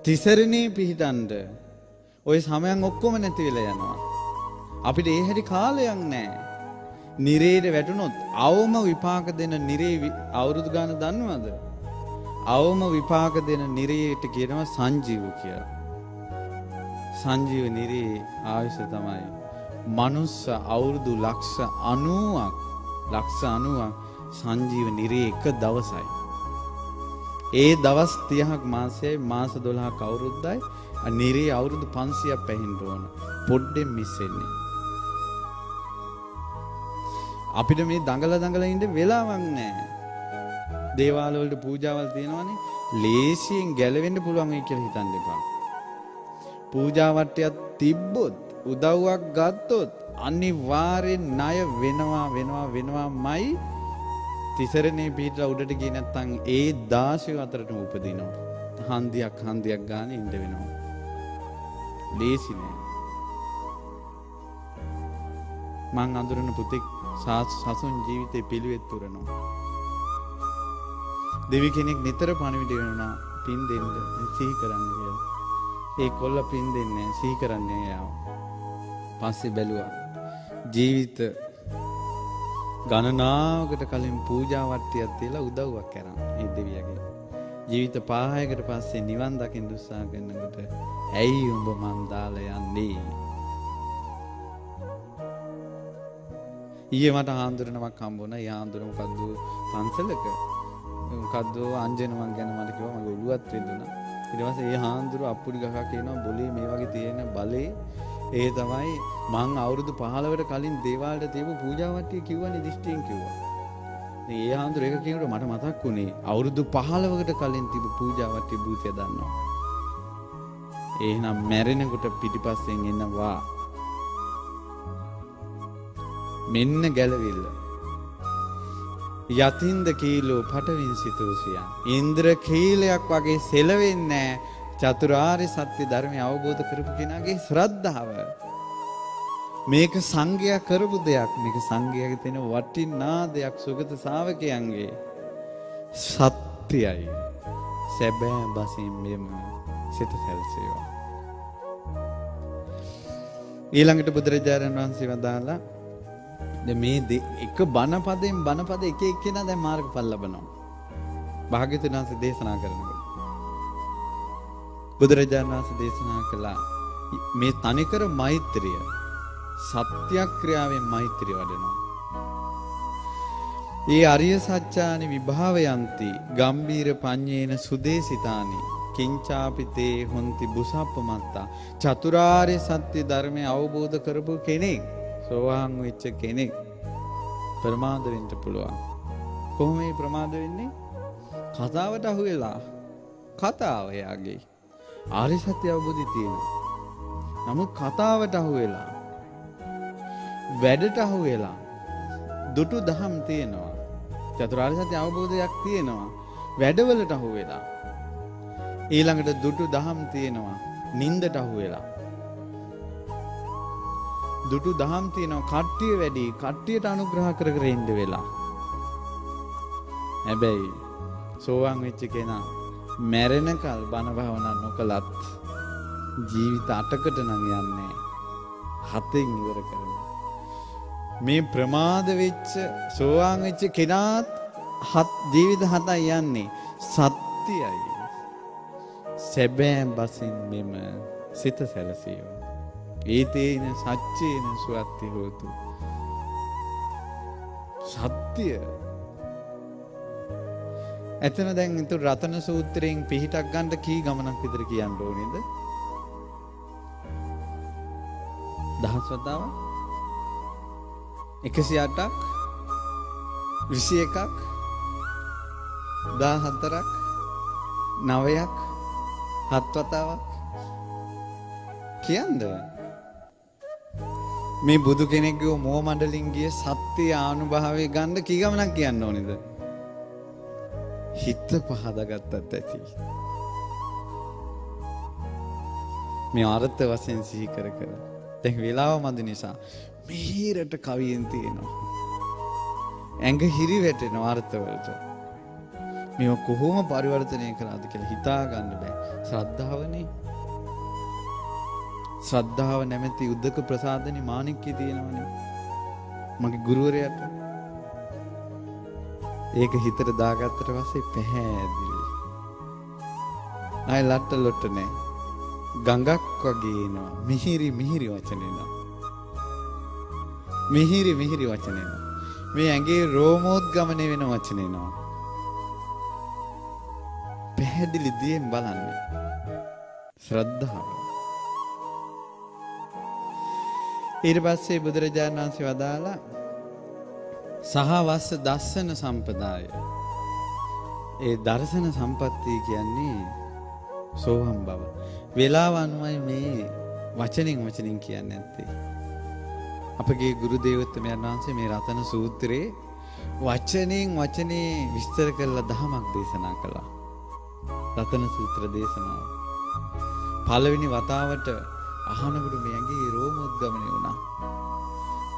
තිසරණේ පිහිටන්ඩ ඔය සමයන් ඔක්කොම නැති වෙලා යනවා. අපිට ඒ හැටි කාලයක් නෑ. නිරේට වැටුනොත් අවම විපාක දෙන නිරේ අවුරුදු ගාන දන්නවද? අවම විපාක දෙන නිරේට කියනවා සංජීව කියලා. සංජීව නිරේ ආයුෂ තමයි මනුස්ස අවුරුදු ලක්ෂ 90ක් සංජීව නිරේ එක දවසයි. ඒ දවස් 30ක් මාසයයි මාස 12ක් අවුරුද්දයි නිරේ අවුරුදු 500ක් පැහින්න ඕන. පොඩ්ඩෙන් මිස් වෙන්නේ. අපිට මේ දඟල ඉන්න වෙලාවක් නැහැ. දේවාල වලට පූජාවල් තියෙනවානේ. ලේසියෙන් ගැලවෙන්න පුළුවන් වෙයි කියලා හිතන්න එපා. පූජා වට්ටියක් තිබ්බොත් උදව්වක් ගත්තොත් අනිවාර්යෙන් ණය වෙනවාමයි. තිසරණේ පිටලා උඩට ගියේ නැත්නම් ඒ 16 අතරටම උපදිනවා. හන්දියක් ගානේ ඉඳ වෙනවා. ලේසි නෑ. මං අඳුරන පුතෙක් සසුන් ජීවිතේ පිළිවෙත් පුරනවා. දෙවි කෙනෙක් නිතර පණිවිඩ වෙනවා පින් දෙන්න සිහි කරන්න කියලා. ඒ කොල්ල පින් දෙන්නේ සිහි කරන්නේ යාව. පස්සේ බැලුවා ජීවිත ගණනාවකට කලින් පූජා වට්ටියක් තියලා උදව්වක් කරා මේ දෙවියගේ. ජීවිත 5කට පස්සේ නිවන් දකින්න උත්සාහ කරනකොට ඇයි උඹ මන් දාලා යන්නේ? ඊයේ මට හාමුදුරනමක් හම්බ වුණා. ඒ හාමුදුර මොකද්ද පන්සලක මොකද්ද අංජන මං ගැන මට කිව්වා. මගේ ඔළුවත් රිදුණා. ඊට පස්සේ ඒ හාමුදුර අප්පුඩි ගහක් කියනවා බොලේ මේ වගේ තියෙන බලේ ඒ තමයි මං අවුරුදු 15කට කලින් දේවාලට තියපු පූජාවට්ටිය කිව්වනේ දිෂ්ටියෙන් කිව්වා. ඉතින් ඒ හාමුදුර එක කියනකොට මට මතක් වුණේ අවුරුදු 15කට කලින් තිබු පූජාවට්ටිය භූතය දන්නවා. එහෙනම් මැරෙනකොට පිටිපස්සෙන් එනවා. මෙන්න ගැලවිල්ල. යතින්ද කීලෝ පටවින් සිතෝසියන්. ඉන්ද්‍ර කීලයක් වගේ සෙලවෙන්නේ චතුරාර්ය සත්‍ය ධර්මය අවබෝධ කරපු කෙනාගේ ශ්‍රද්ධාව. මේක සංඝයා කරපු දෙයක්. මේක සංඝයාගේ තියෙන වටිනා දෙයක්. සුගත ශාවකයන්ගේ සත්‍යයි. සැබෑ බසින් මෙම සිත සැලසේවා. ඊළඟට බුදුරජාණන් වහන්සේ වදාලා මේ එක බණපදයෙන් බණපද එක එක්කෙනා දැන් මාර්ගඵල ලබනවා. භාග්‍යවතුන් වහන්සේ දේශනා කරනකොට බුදුරජාණන් වහන්සේ දේශනා කළා මේ තනිකර මෛත්‍රිය සත්‍යක්‍රියාවෙන් මෛත්‍රිය වඩනවා. ඒ අරිය සත්‍යානි විභාවයන්ති ගම්බීර පඤ්ඤේන සුදේසිතානි කිංචාපිතේ හොන්ති බුසප්පමත්තා. චතුරාර්ය සත්‍ය ධර්මය අවබෝධ කරපු කෙනෙක්, සෝවාන් වෙච්ච කෙනෙක් ප්‍රමාද වෙන්න පුළුවන්. කොහොම මේ ප්‍රමාද වෙන්නේ? කතාවට අහු වෙලා. කතාව යාගේ ආර්ය සත්‍ය අවබෝධය තියෙනවා. නමුත් කතාවට අහු වෙලා, වැඩට අහු වෙලා, දුටු දහම් තියෙනවා. චතුරාර්ය සත්‍ය අවබෝධයක් තියෙනවා. වැඩවලට අහු වෙලා. ඊළඟට දුටු දහම් තියෙනවා. නින්දට අහු වෙලා. දුටු දහම් තියෙනවා. කට්ටිය වැඩි. කට්ටියට අනුග්‍රහ කර කර ඉන්න වෙලා. හැබැයි සෝවාන් වෙච්ච කෙනා මැරෙනකල් බණ භාවනා නොකලත් ජීවිත 8කට නම් යන්නේ 7න් ඉවර කරනවා. මේ ප්‍රමාද වෙච්ච සෝවාන් වෙච්ච කෙනාත් ජීවිත 7යි යන්නේ. සත්‍යයි. සැබෑ බසින් මෙම සිත සැලසීම. ඒතේන සච්චේන සුවත්ති හෝතු. සත්‍ය. එතන දැන් රතන සූත්‍රයෙන් පිහිටක් ගන්න කී ගමනක් විතර කියන්න ඕනේද? 10 වතාවක් 108ක් 21ක් 14ක් 9ක් 7 වතාවක් කියන්නද? මේ බුදු කෙනෙක්ගේ මොහ මණ්ඩලින් ගිය සත්‍ය ආනුභාවය ගන්න කී ගමනක් කියන්න ඕනේද? හිත පහදාගත්තත් ඇති. මේ අර්ථ වශයෙන් සිහි කර කර දැන් වෙලාව මදි නිසා මිහිරට කවියෙන් තියෙනවා. ඇඟ හිරි වැටෙනවා අර්ථ වලට. මේව කොහොම පරිවර්තනය කරාද කියලා හිතා ගන්න බෑ. ශ්‍රද්ධාවනේ. ශ්‍රද්ධාව නැමැති උද්දක ප්‍රසාදනි මාණික්කේ තියෙනවනේ. මගේ ගුරුවරයාට ඒක හිතට දාගත්තට පස්සේ පැහැදිලි. ආයි ලට්ට ලොට්ට නෑ. ගඟක් වගේ එනවා. මිහිරි මිහිරි වචන එනවා. මිහිරි මිහිරි වචන එනවා. මේ ඇඟේ රෝමෝද්ගමනය වෙන වචන එනවා. පැහැදිලි දියෙන් බලන්නේ. ශ්‍රද්ධාව. ඊට පස්සේ බුදුරජාණන් වහන්සේ වදාලා සහවස්ස දස්සන සම්පදාය. ඒ දර්ශන සම්පත්තිය කියන්නේ සෝහම් බව. වේලාව අනුවයි මේ වචනින් කියන්නේ නැත්තේ. අපගේ ගුරු දේවෝත්තමයන් වහන්සේ මේ රතන සූත්‍රයේ වචනේ විස්තර කරලා දහමක් දේශනා කළා. රතන සූත්‍ර දේශනාව. පළවෙනි වතාවට අහනකොට මේ ඇඟේ රෝමෝද්ගමනය වුණා.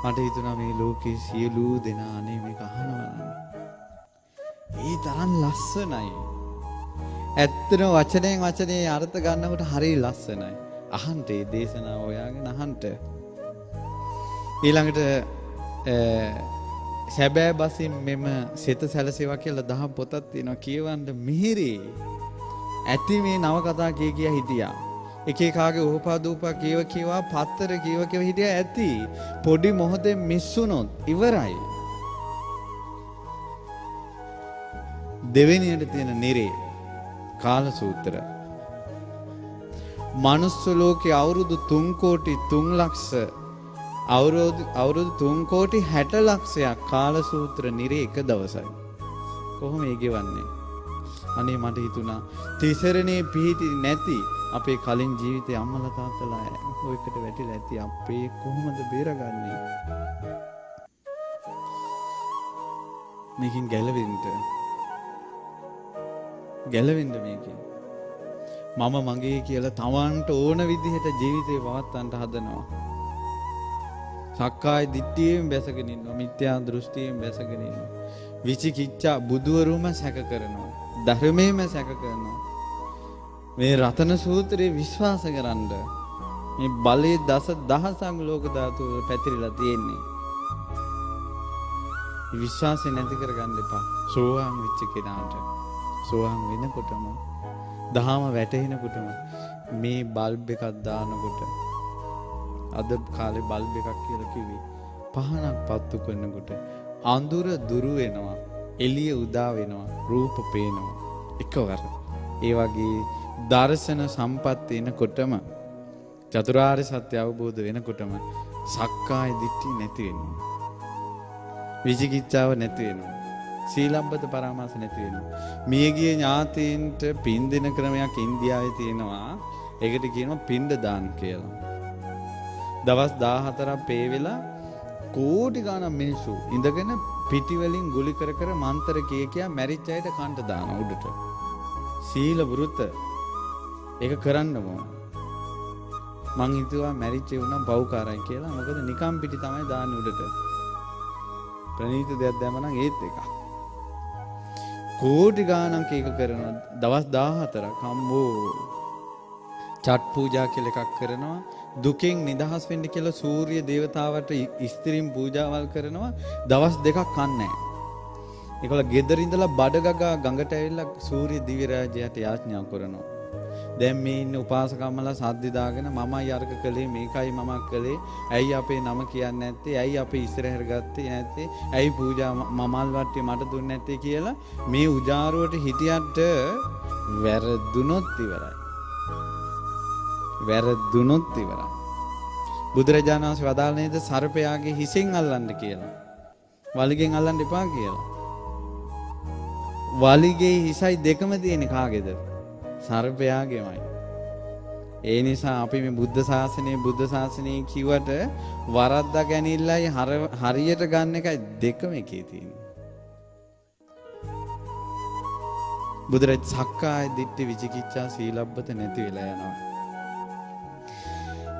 මට හිතුණා මේ ලෝකේ සියලු දෙනා අනේ මේක අහනවා. ඒ තරම් ලස්සනයි. ඇත්තම වචනේ අර්ථ ගන්නකොට හරිය ලස්සනයි. අහන්න මේ දේශනාව හොයාගෙන අහන්න. ඊළඟට සැබෑ බසින් මෙම සිත සැලසේවා කියලා දහම් පොතක් තියෙනවා. කියවන්න මිහිරි. ඇති මේ නව කතා කිය හිටියා. එක එකාගේ ඕපාදූපා කියවා පත්තර කියව හිටියා ඇති. පොඩි මොහොතේ මිස්සුනොත් ඉවරයි. දෙවෙනියට තියෙන නිරේ කාල සූත්‍ර. මනුස්ස ලෝකේ අවුරුදු 3 කෝටි 3 ලක්ෂ අවුරුදු 3 කෝටි 60 ලක්ෂයක් කාල සූත්‍ර නිරේ එක දවසයි. කොහොම ඒ ගෙවන්නේ? අනේ මට හිතුණා තිසරණේ පිහිටි නැති අපේ කලින් ජීවිතේ අම්මලා තාත්තලා ඔයකට වැටිලා ඇති. අපේ කොහොමද බේරගන්නේ? මේකෙන් ගැලවෙන්න මේකෙන්. මම මගේ කියලා තවන්ට ඕන විදිහට ජීවිතේ පවත්වන්න හදනවා. සක්කාය දිට්ඨියෙන් බැසගෙන ඉන්නවා. මිත්‍යා දෘෂ්ටියෙන් බැසගෙන ඉන්නවා. විචිකිච්ඡා බුදුවරුම සැක කරනවා. ධර්මයේම සැක කරනවා. මේ රතන සූත්‍රයේ විශ්වාස කරන්න මේ බලයේ දස දහසක් ලෝක ධාතු පැතිරිලා තියෙන්නේ. විශ්වාසය නැති කරගන්න එපා. සෝවාන් වෙච්ච කෙනාට සෝවාන් වෙනකොටම දහම වැටෙනකොටම මේ බල්බ් එකක් දානකොට අද කාලේ බල්බ් එකක් කියලා කිව්වේ පහනක් පත්තු කරනකොට අඳුර දුරු වෙනවා, එළිය උදා වෙනවා, රූප පේනවා එකවර. ඒ වගේ දර්ශන සම්පත් එනකොටම චතුරාර්ය සත්‍ය අවබෝධ වෙනකොටම සක්කාය දිට්ඨිය නැති වෙනවා. විචිකිච්ඡාව නැති වෙනවා. සීලබ්බත පරාමාස නැති වෙනවා. මියගිය ඥාතීන්ට පින් දෙන ක්‍රමයක් ඉන්දියාවේ තියෙනවා. ඒකට කියනවා පින්ඩ දාන කියලා. දවස් 14ක් පේ වෙලා කෝටි ගණන් මිනිස්සු ඉඳගෙන පිටි වලින් ගුලි කර කර මන්ත්‍ර කියා මැරිච්ච අයට කන්ට දාන උඩට. සීල වෘත ඒක කරන්න ඕන. මං හිතුවා මැරිච්ච උනම් පව්කාරයි කියලා. මොකද නිකම් පිටි තමයි දාන්නේ උඩට. ප්‍රණීත දෙයක් දැම්මනම් ඒත් එකක්. කෝටි ගාණක් ඒක කරනවා. දවස් 14ක් අම්බෝ. චට් පූජා කියලා එකක් කරනවා. දුකෙන් නිදහස් වෙන්න කියලා සූර්ය දේවතාවට ස්ත්‍රීන් පූජාවල් කරනවා. දවස් 2ක් කන්නේ නැහැ. ඒකවල ගෙදර ඉඳලා බඩගගා ගඟට ඇවිල්ලා සූර්ය දිව්‍ය රාජ්‍යයට යාඥා කරනවා. දැන් මේ ඉන්න උපාසකම්මලා සද්ද දාගෙන මමයි අර්ග කළේ මේකයි මම කළේ. ඇයි අපේ නම කියන්නේ නැත්තේ? ඇයි අපේ ඉස්සරහට ගත්තේ නැත්තේ? ඇයි පූජා මමල් වට්ටිය මට දුන්නේ නැත්තේ කියලා මේ උජාරුවට හිටියට වැරදුනොත් ඉවරයි. වැරදුනොත් ඉවරයි. බුදුරජාණන් වහන්සේ වදාළ නේද සර්පයාගේ හිසෙන් අල්ලන්න කියලා. වලිගෙන් අල්ලන්න එපා කියලා. වලිගේ හිසයි දෙකම තියෙන කාගේද? සර්පයාගේමයි. ඒ නිසා අපි මේ බුද්ධ ශාසනය කිව්වට වරද්දා ගැනීමලයි හරියට ගන්න එකයි දෙකම එකේ තියෙන්නේ. බුදුරජාණන් සක්කාය දිට්ඨි විචිකිච්ඡා සීලබ්බත නැති වෙලා යනවා.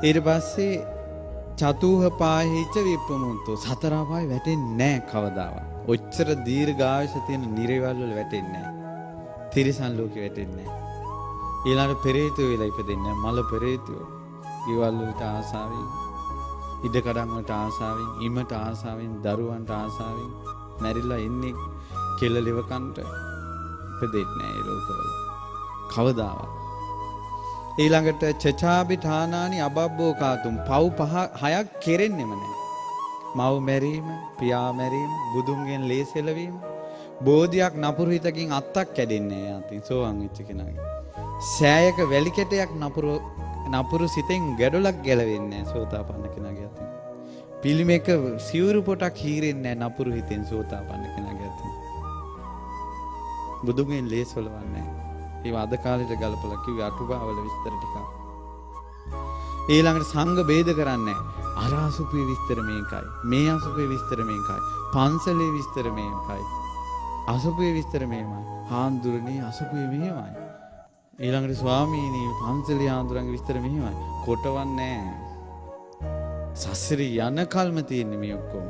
ඊට පස්සේ චතුහ පාහිච්ච විප්පමුන්තෝ සතර අපාය වැටෙන්නේ නැහැ කවදාවත්. ඔච්චර දීර්ඝායස තියෙන නිරේවල් වල වැටෙන්නේ නැහැ. තිරිසන් ලෝකෙ වැටෙන්නේ නැහැ. ඊළඟ පෙරේතයෝ වෙලා ඉපදෙන්නේ මල පෙරේතයෝ. ඊවල් වලට ආසාවෙන්, ඉඩකඩම් වලට ආසාවෙන්, ඉමට ආසාවෙන්, දරුවන්ට ආසාවෙන් මැරිලා ඉන්නේ කෙල ලෙවකන්ට ඉපදෙන්නේ නැහැ ඒ ලෝකවල. කවදාවත්. ඊළඟට චචාබි ඨානානි අබබ්බෝ කාතුම් පව් 6ක් කෙරෙන්නෙම නැහැ. මව් මැරීම, පියා මැරීම, බුදුන්ගෙන් ලේසෙලවීම, බෝධියක් නපුරු හිතකින් අත්තක් කැඩෙන්නේ නැහැ යතින් සෝවන් වෙච්ච කෙනාගේ. සෑයක වැලි කැටයක් නපුරු සිතෙන් ගැඩොලක් ගැලවෙන්නේ නැහැ සෝතාපන්න කෙනාගේ අතින්. පිළිමයක සිවුරු පොටක් හීරෙන්නේ නැහැ නපුරු හිතෙන් සෝතාපන්න කෙනාගේ අතින්. බුදුන්ගෙන් ලේසවලවන්නේ නැහැ. ඒව අද කාලේට ගලපලා කිව්වේ අටුපාවල විස්තර ටිකක්. ඊළඟට සංඝ ભેද කරන්නේ අර අසුපේ විස්තර මේකයි. මේ අසුපේ විස්තර මේකයි. පන්සලේ විස්තර මේකයි. අසුපේ විස්තර මේමයි. හාන්දුරනේ අසුපේ මෙහෙමයි. ඊළඟට ස්වාමීනි පන්සලේ හාන්දුරන්ගේ විස්තර මෙහෙමයි. කොටවන්නේ නැහැ. සසරේ යන කල්ම තියෙන්නේ මේ ඔක්කොම.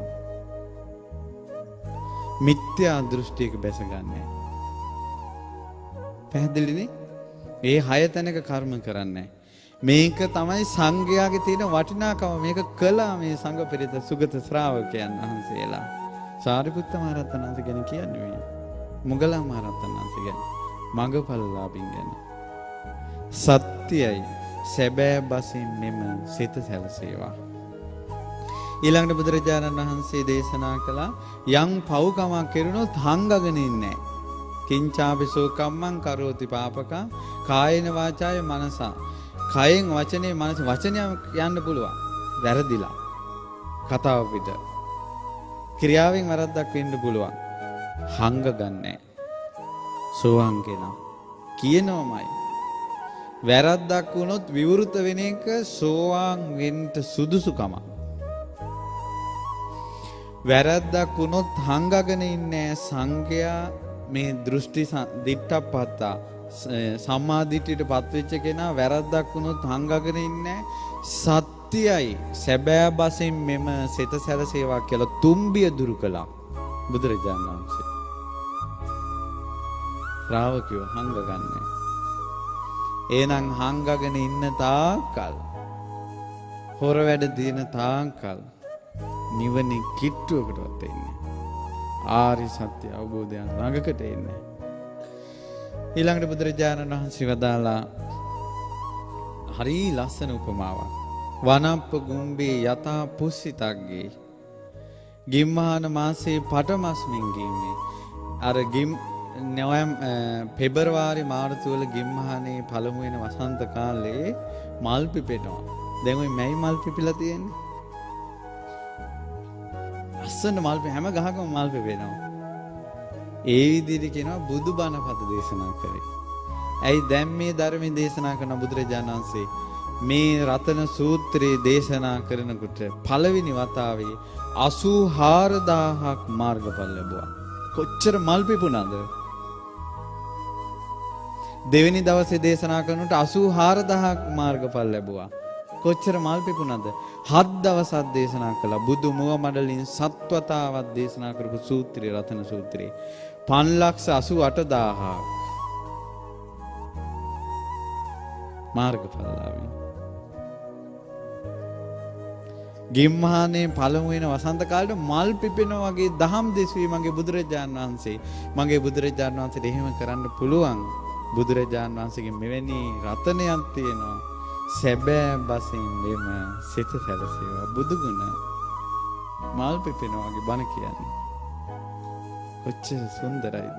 මිත්‍යා දෘෂ්ටියක බැසගන්නේ. පැහැදිලිනේ? ඒ 6 තැනක කර්ම කරන්නේ. මේක තමයි සංඝයාගේ තියෙන වටිනාකම. මේක කළා මේ සංඝ පෙරේත සුගත ශ්‍රාවකයන් වහන්සේලා. සාරිපුත්ත මහ රහතන් වහන්සේ ගැන කියන්නේ මේ. මොග්ගලන් මහ රහතන් වහන්සේ ගැන. මඟඵලලාභින් ගැන. සත්‍යයි සැබෑ බසින් මෙම සිත සැලසේවා. ඊළඟට බුදුරජාණන් වහන්සේ දේශනා කළා යම් පව්කමක් කෙරුණොත් හංගගෙන ඉන්නේ. කිංචාපිසෝ කම්මං කරෝති පාපකා කායේන වාචාය මනසා. කයෙන් වචනේ මනස වචනය යන්න පුළුවන්. වැරදිලා. කතාව පිට. ක්‍රියාවෙන් වරද්දක් වෙන්න පුළුවන්. හංග ගන්නෑ. සෝවාන් කෙනා කියනවමයි. වැරද්දක් වුණොත් විවෘත වෙන එක සෝවාන් වෙන්න සුදුසුකම. වැරද්දක් වුණොත් හංගගෙන ඉන්නේ සංඝයා මේ දෘෂ්ටි දිට්ඨප්පත්තා සම්මා දිට්ඨියට පත්වෙච්ච කෙනා වැරද්දක් වුණොත් හංගගෙන ඉන්නේ සත්‍යයි සැබෑ බසින් මෙම සිත සැලසේවා කියලා තුම්බිය දුරු කළා බුදුරජාණන් වහන්සේ. ශ්‍රාවකයෝ හංගගන්නේ. එහෙනම් හංගගෙන ඉන්න තාක්කල් හොර වැඩ දින තාක්කල් නිවනේ කිට්ටුවකටවත් එන්නේ. ආරි සත්‍ය අවබෝධයන් ළඟකට එන්නේ. ඊළඟට බුදුරජාණන් වහන්සේ වදාලා හරි ලස්සන උපමාවක්. වනප්ප ගුම්බේ යතා පුස්සිතග්ගේ ගිම්මාන මාසේ පටමස්මින් ගිම්මේ. අර පෙබරවාරි මාර්තු වල ගිම්හානේ පළමු වෙන වසන්ත කාලේ මල් පිපෙනවා. දැන් ওই මැයි මල් පිපිලා තියෙන්නේ. අස්සන මල් හැම ගහකම මල් පිපෙනවා. ඒ විදිහට කියනවා බුදුබණ පද දේශනා කරේ. ඇයි දැන් මේ ධර්මයේ දේශනා කරන බුදුරජාණන් වහන්සේ මේ රතන සූත්‍රයේ දේශනා කරනකොට පළවෙනි වතාවේ 84000ක් මාර්ගඵල ලැබුවා. කොච්චර මල් පිපුණාද? දෙවෙනි දවසේ දේශනා කරනකොට 84000ක් මාර්ගඵල ලැබුවා. කොච්චර මල් පිපුණාද? 7 දවසක් දේශනා කළා. බුදු මුව මඩලින් සත්වතාවක් දේශනා කරපු සූත්‍රය රතන සූත්‍රය 5,88,000 මාර්ගඵල ලාභී. ගිම්හානේ පළමු වෙන වසන්ත කාලේ මල් පිපෙනා වගේ දහම් දෙසුවේ මගේ බුදුරජාණන් වහන්සේ. මගේ බුදුරජාණන් වහන්සේට එහෙම කරන්න පුළුවන්. බුදුරජාණන් වහන්සේගේ මෙවැනි රතනයක් තියෙනවා. සැබෑ බසින් මෙම සිත සැලසේවා. බුදුගුණ මල් පිපෙනා වගේ බණ කියන්නේ. කොච්චර සුන්දරයිද?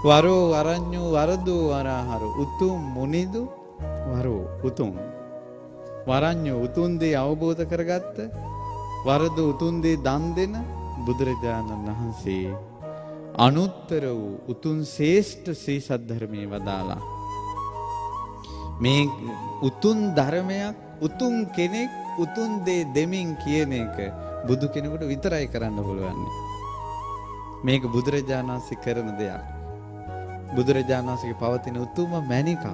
වරෝ වරඤ්ඤෝ වරදෝ වරහරු උතුම් මුනිදු වරෝ උතුම් වරඤ්ඤෝ උතුම් දේ අවබෝධ කරගත්ත වරදෝ උතුම් දේ දන් දෙන බුදුරජාණන් වහන්සේ අනුත්තර වූ උතුම් ශ්‍රේෂ්ඨ ශ්‍රී සද්ධර්මයේ වදාලා මේ උතුම් ධර්මයක් උතුම් කෙනෙක් උතුම් දේ දෙමින් කියන එක බුදු කෙනෙකුට විතරයි කරන්න පුළුවන්. මේක බුදුරජාණන් වහන්සේ කරන දෙයක්. බුදුරජාණන් වහන්සේගේ පවතින උතුම් මැණික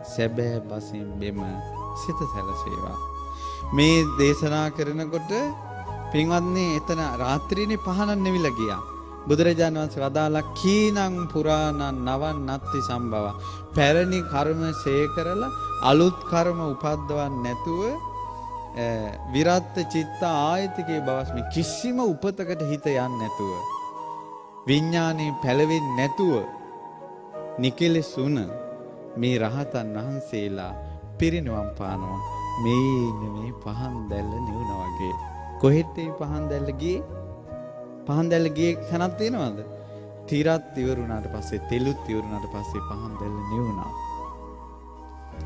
සැබෑ බසින් මෙම සිත සැලසේවා. මේ දේශනා කරනකොට පින්වත්නි එතන රාත්‍රියේ පහනක් නෙවිලා ගියා. බුදුරජාණන් වහන්සේ වදාලා කීනං පුරාණං නවන් නත්ති සම්භව. පැරණි කර්ම ශේ කරලා අලුත් කර්ම උපද්දවන්න නැතුව විරත් චිත්ත ආයතිකේ බවස්මි කිසිම උපතකට හිත යන්නේ නැතුව විඥානේ පැලවෙන්නේ නැතුව නිකලෙසුන මේ රහතන් වහන්සේලා පිරිනවම් පානවා. මේ පහන් දැල්ල නිවුනා වගේ. කොහෙද මේ පහන් දැල්ල ගියේ? පහන් දැල්ල ගියේ තැනක් තියෙනවද? තිරත් ඉවරුණාට පස්සේ තෙලුත් ඉවරුණාට පස්සේ පහන් දැල්ල නිවුණා.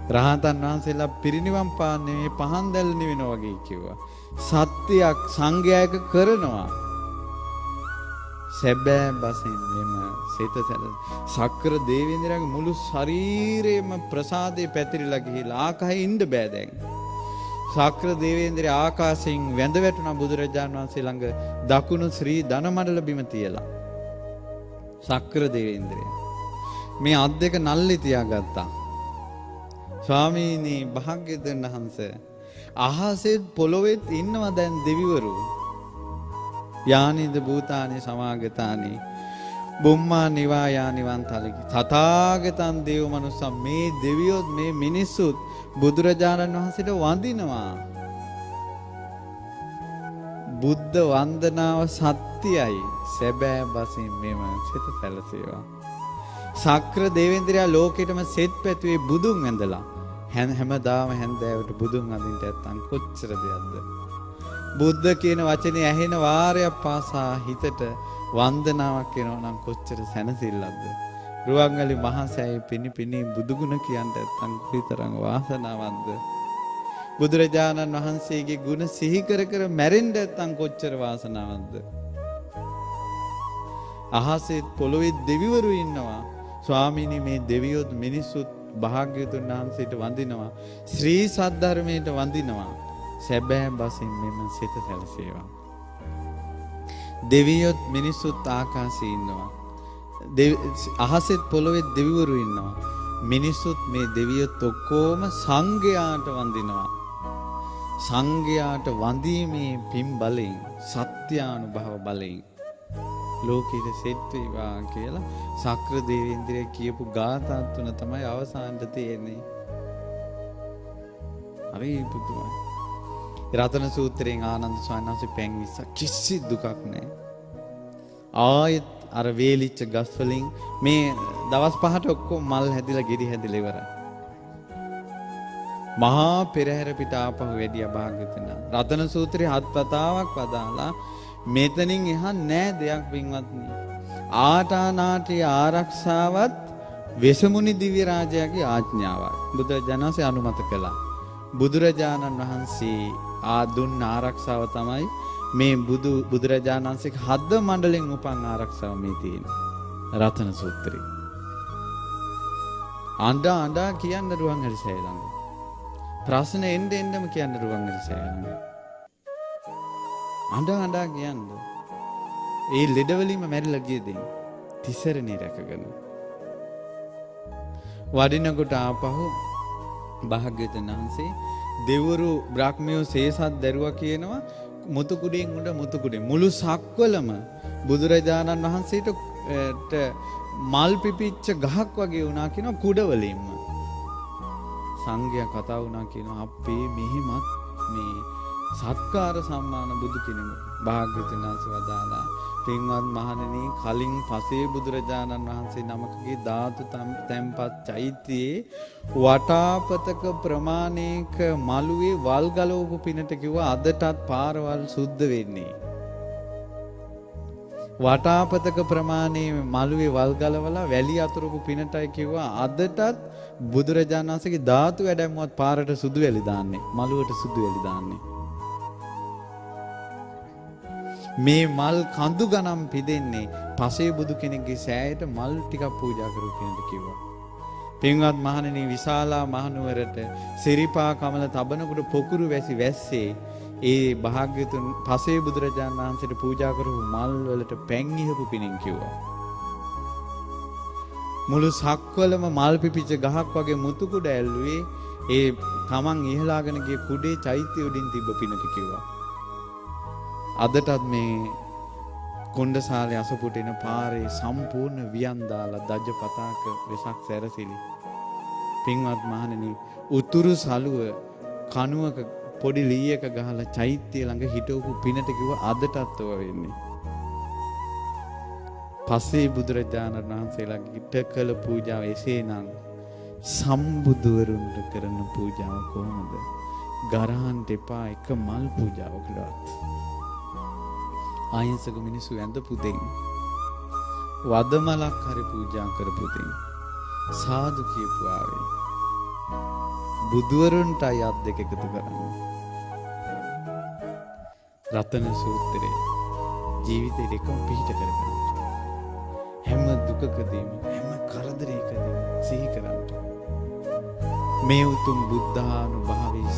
රහතන් වහන්සේලා පිරිනිවන් පාන්නේ මේ පහන් දැල්ල නිවෙනවා වගේ කිව්වා. සත්‍යයක් සංඝයායක කරනවා. සැබෑ බසින් මෙම සිත සක්‍ර දේවේන්ද්‍රයාගේ මුළු ශරීරයම ප්‍රසාදේ පැතිරිලා ගිහිලා ආකායේ ඉන්න බෑ දැන්. සක්‍ර දේවේන්ද්‍රයා ආකාශයෙන් වැඳ වැටුණා බුදුරජාණන් වහන්සේ ළඟ දකුණු ශ්‍රී ධනමණ්ඩල බිම තියලා. සක්‍ර දේවේන්ද්‍රයා මේ අත් දෙක නල්ලි තියාගත්තා. ස්වාමීනි භාග්‍යවතුන් වහන්සේ අහසෙත් පොළොවෙත් ඉන්නවා දැන් දෙවිවරු. යානිද භූතානි සමාගතානි බුම්මා නිවා යානිවන් තලකි තථාගතං දේව මනුස්සම්. මේ දෙවියොත් මේ මිනිස්සුත් බුදුරජාණන් වහන්සේට වඳිනවා. බුද්ධ වන්දනාව සත්‍යයි සැබෑ බසින් මෙම සිත සැලසේවා. සක්‍ර දේවේන්ද්‍රයා ලෝකෙටම සෙත් පැතුවේ බුදුන් ඇඳලා. හැමදාම හැන්දෑවට බුදුන් අඳින්න නැත්තම් කොච්චර දෙයක්ද? බුද්ධ කියන වචනේ ඇහෙන වාරයක් පාසා හිතට වන්දනාවක් එනවා නම් කොච්චර සැනසෙල්ලක්ද? රුවන්වැලි මහා සෑයේ පිනි බුදුගුණ කියන්න නැත්තම් කොයිතරම් වාසනාවක්ද? බුදුරජාණන් වහන්සේගේ ගුණ සිහි කර කර මැරෙන්න නැත්තම් කොච්චර වාසනාවක්ද? අහසේ පොළොවේ දෙවිවරු ඉන්නවා. ස්වාමීනි මේ දෙවියොත් මිනිස්සුත් භාග්‍යවතුන් වහන්සේට වඳිනවා. ශ්‍රී සද්ධර්මයට වඳිනවා. සැබෑ බසින් මෙම සිත සැලසේවා. දෙවියොත් මිනිස්සුත් ආකාශයේ ඉන්නවා. අහසෙත් පොළොවේ දෙවිවරු ඉන්නවා. මිනිස්සුත් මේ දෙවියොත් ඔක්කොම සංඝයාට වඳිනවා. සංඝයාට වඳීමේ පින් බලයෙන් සත්‍යානුභව බලයෙන් ලෝකෙට සෙත් වේවා කියලා සක්‍ර දේවේන්ද්‍රය කියපු ගාථා තුන තමයි අවසානට තියෙන්නේ. හරි පුදුමයි. රතන සූත්‍රයෙන් ආනන්ද ස්වාමීන් වහන්සේ පැන් විස්ස කිසි දුකක් නැහැ. ආයෙත් අර වේලිච්ච ගස් වලින් මේ දවස් 5ට ඔක්කොම මල් හැදිලා ගෙඩි හැදිලා ඉවරයි. මහා පෙරහැර පිට ආපහු වැඩියා භාග්‍යවතුන්. රතන සූත්‍රයේ 7 වතාවක් වදාලා මෙතනින් එහා නෑ දෙයක් පින්වත්නි. ආටානාටි ආරක්ෂාවත් වෙසමුනි දිව්‍ය රාජයාගේ ආඥාවක්. බුදුරජාණන් වහන්සේ අනුමත කළා. බුදුරජාණන් වහන්සේ දුන්න ආරක්ෂාව තමයි මේ බුදුරජාණන් වහන්සේගේ හද මණ්ඩලෙන් උපන් ආරක්ෂාව මේ තියෙන රතන සූත්‍රය. අඬා කියන්න රුවන්වැලි සෑය ළඟ. ප්‍රශ්න එන්නෙම කියන්න රුවන්වැලි සෑය ළඟ. අඬා කියන්න. ඒ ලෙඩවලින්ම මැරිලා ගිය දෙයින් තිසරණේ රැකගෙන. වඩිනකොට ආපහු භාග්‍යවතුන් වහන්සේ දෙවරු බ්‍රහ්මියෝ සේසත් දරුවා කියනවා මුතු කුඩෙන් උඩ මුතු කුඩේ මුළු සක්වලම බුදුරජාණන් වහන්සේට මල් පිපිච්ච ගහක් වගේ වුණා කියනවා කුඩ වලින්ම. සංඝයා කතා වුණා කියනවා අපේ මෙහිමත් මේ සත්කාර සම්මාන බුදු කෙනෙකු. භාග්‍යවතුන් වහන්සේ වදාලා පින්වත් මහණෙනි කලින් පසේ බුදුරජාණන් වහන්සේ නමකගේ ධාතු තැන්පත් චෛත්‍යයේ වටාපතක ප්‍රමාණයක මළුවේ වල් ගලවපු පිනට කිව්වා අදටත් පාරවල් සුද්ධ වෙන්නේ. වටාපතක ප්‍රමාණයේ මළුවේ වල් ගලවලා වැලි අතුරපු පිනටයි කිව්වා අදටත් බුදුරජාණන් වහන්සේගේ ධාතු වැඩමුවත් පාරට සුදු වැලි දාන්නේ. මළුවට සුදු වැලි දාන්නේ. මේ මල් කඳු ගණන් පිදෙන්නේ පසේ බුදු කෙනෙක්ගේ සෑයට මල් ටිකක් පූජා කරු කෙනෙක් කිව්වා. පින්වත් මහණෙනි විශාලා මහනුවරට සිරිපා කමල තබනකොට පොකුරු වැස්සේ ඒ භාග්‍යතුන් පසේ බුදුරජාණන් වහන්සේට පූජා කරපු මල් වලට පැන් ඉහපු පිණින් කිව්වා. මුළු සක්වලම මල් පිපිච්ච ගහක් වගේ මුතු කුඩ ඇල්ලුවේ ඒ තමන් ඉහලාගෙන ගිය කුඩේ චෛත්‍ය උඩින් තිබ්බ පිනට කිව්වා. අදටත් මේ කොණ්ඩසාලේ අසපුට එන පාරේ සම්පූර්ණ වියන් දාලා දජ පතාක වෙසක් සැරසිලි. පින්වත් මහණෙනි උතුරු සළුව කණුවක පොඩි ලීයක ගහලා චෛත්‍ය ළඟ හිටවපු පිනට කිව්වා අදටත් ඔය වෙන්නේ. පසේ බුදුරජාණන් වහන්සේලාට කළ පූජාව එසේනම් සම්බුදුවරුන්ට කරන පූජාව කොහොමද? ගරහන් දෙපා එක මල් පූජාවකටවත්. අහිංසක මිනිස්සු ඇඳපු දෙයින් වදමලක් හරි පූජා කරපු දෙයින් සාදු කියපු ආවේ බුදුවරුන්ටයි අත් දෙක එකතු කරන්නේ. රතන සූත්‍රයේ ජීවිතේ දෙකම පිහිට කරගන්න. හැම දුකකදීම හැම කරදරයකදීම සිහි කරන්න. මේ උතුම් බුද්ධානුභාවී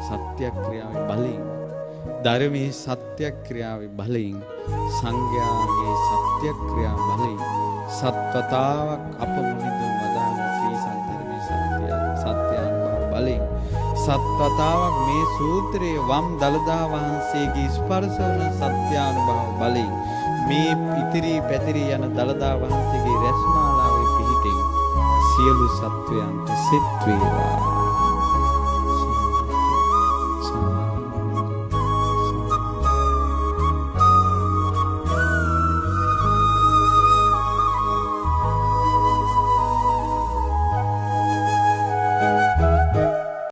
සත්‍යක්‍රියාවේ බලයෙන් ධර්මයේ සත්‍යක්‍රියාවේ බලයෙන් සංඝයාගේ සත්‍යක්‍රියා බලයෙන් සත්වතාවක් අප මුනිදුන් වදාළ ශ්‍රී සද්ධර්මයේ සත්‍යානුභව බලයෙන් සත්වතාවක් මේ සූත්‍රයේ වම් දළදා වහන්සේගේ ස්පර්ශ වන සත්‍යානුභව බලයෙන් මේ ඉතිරි පැතිරි යන දළදා වහන්සේගේ රැස්මාලාවේ පිහිටින් සියලු සත්වයන්ට සිත් වේවා.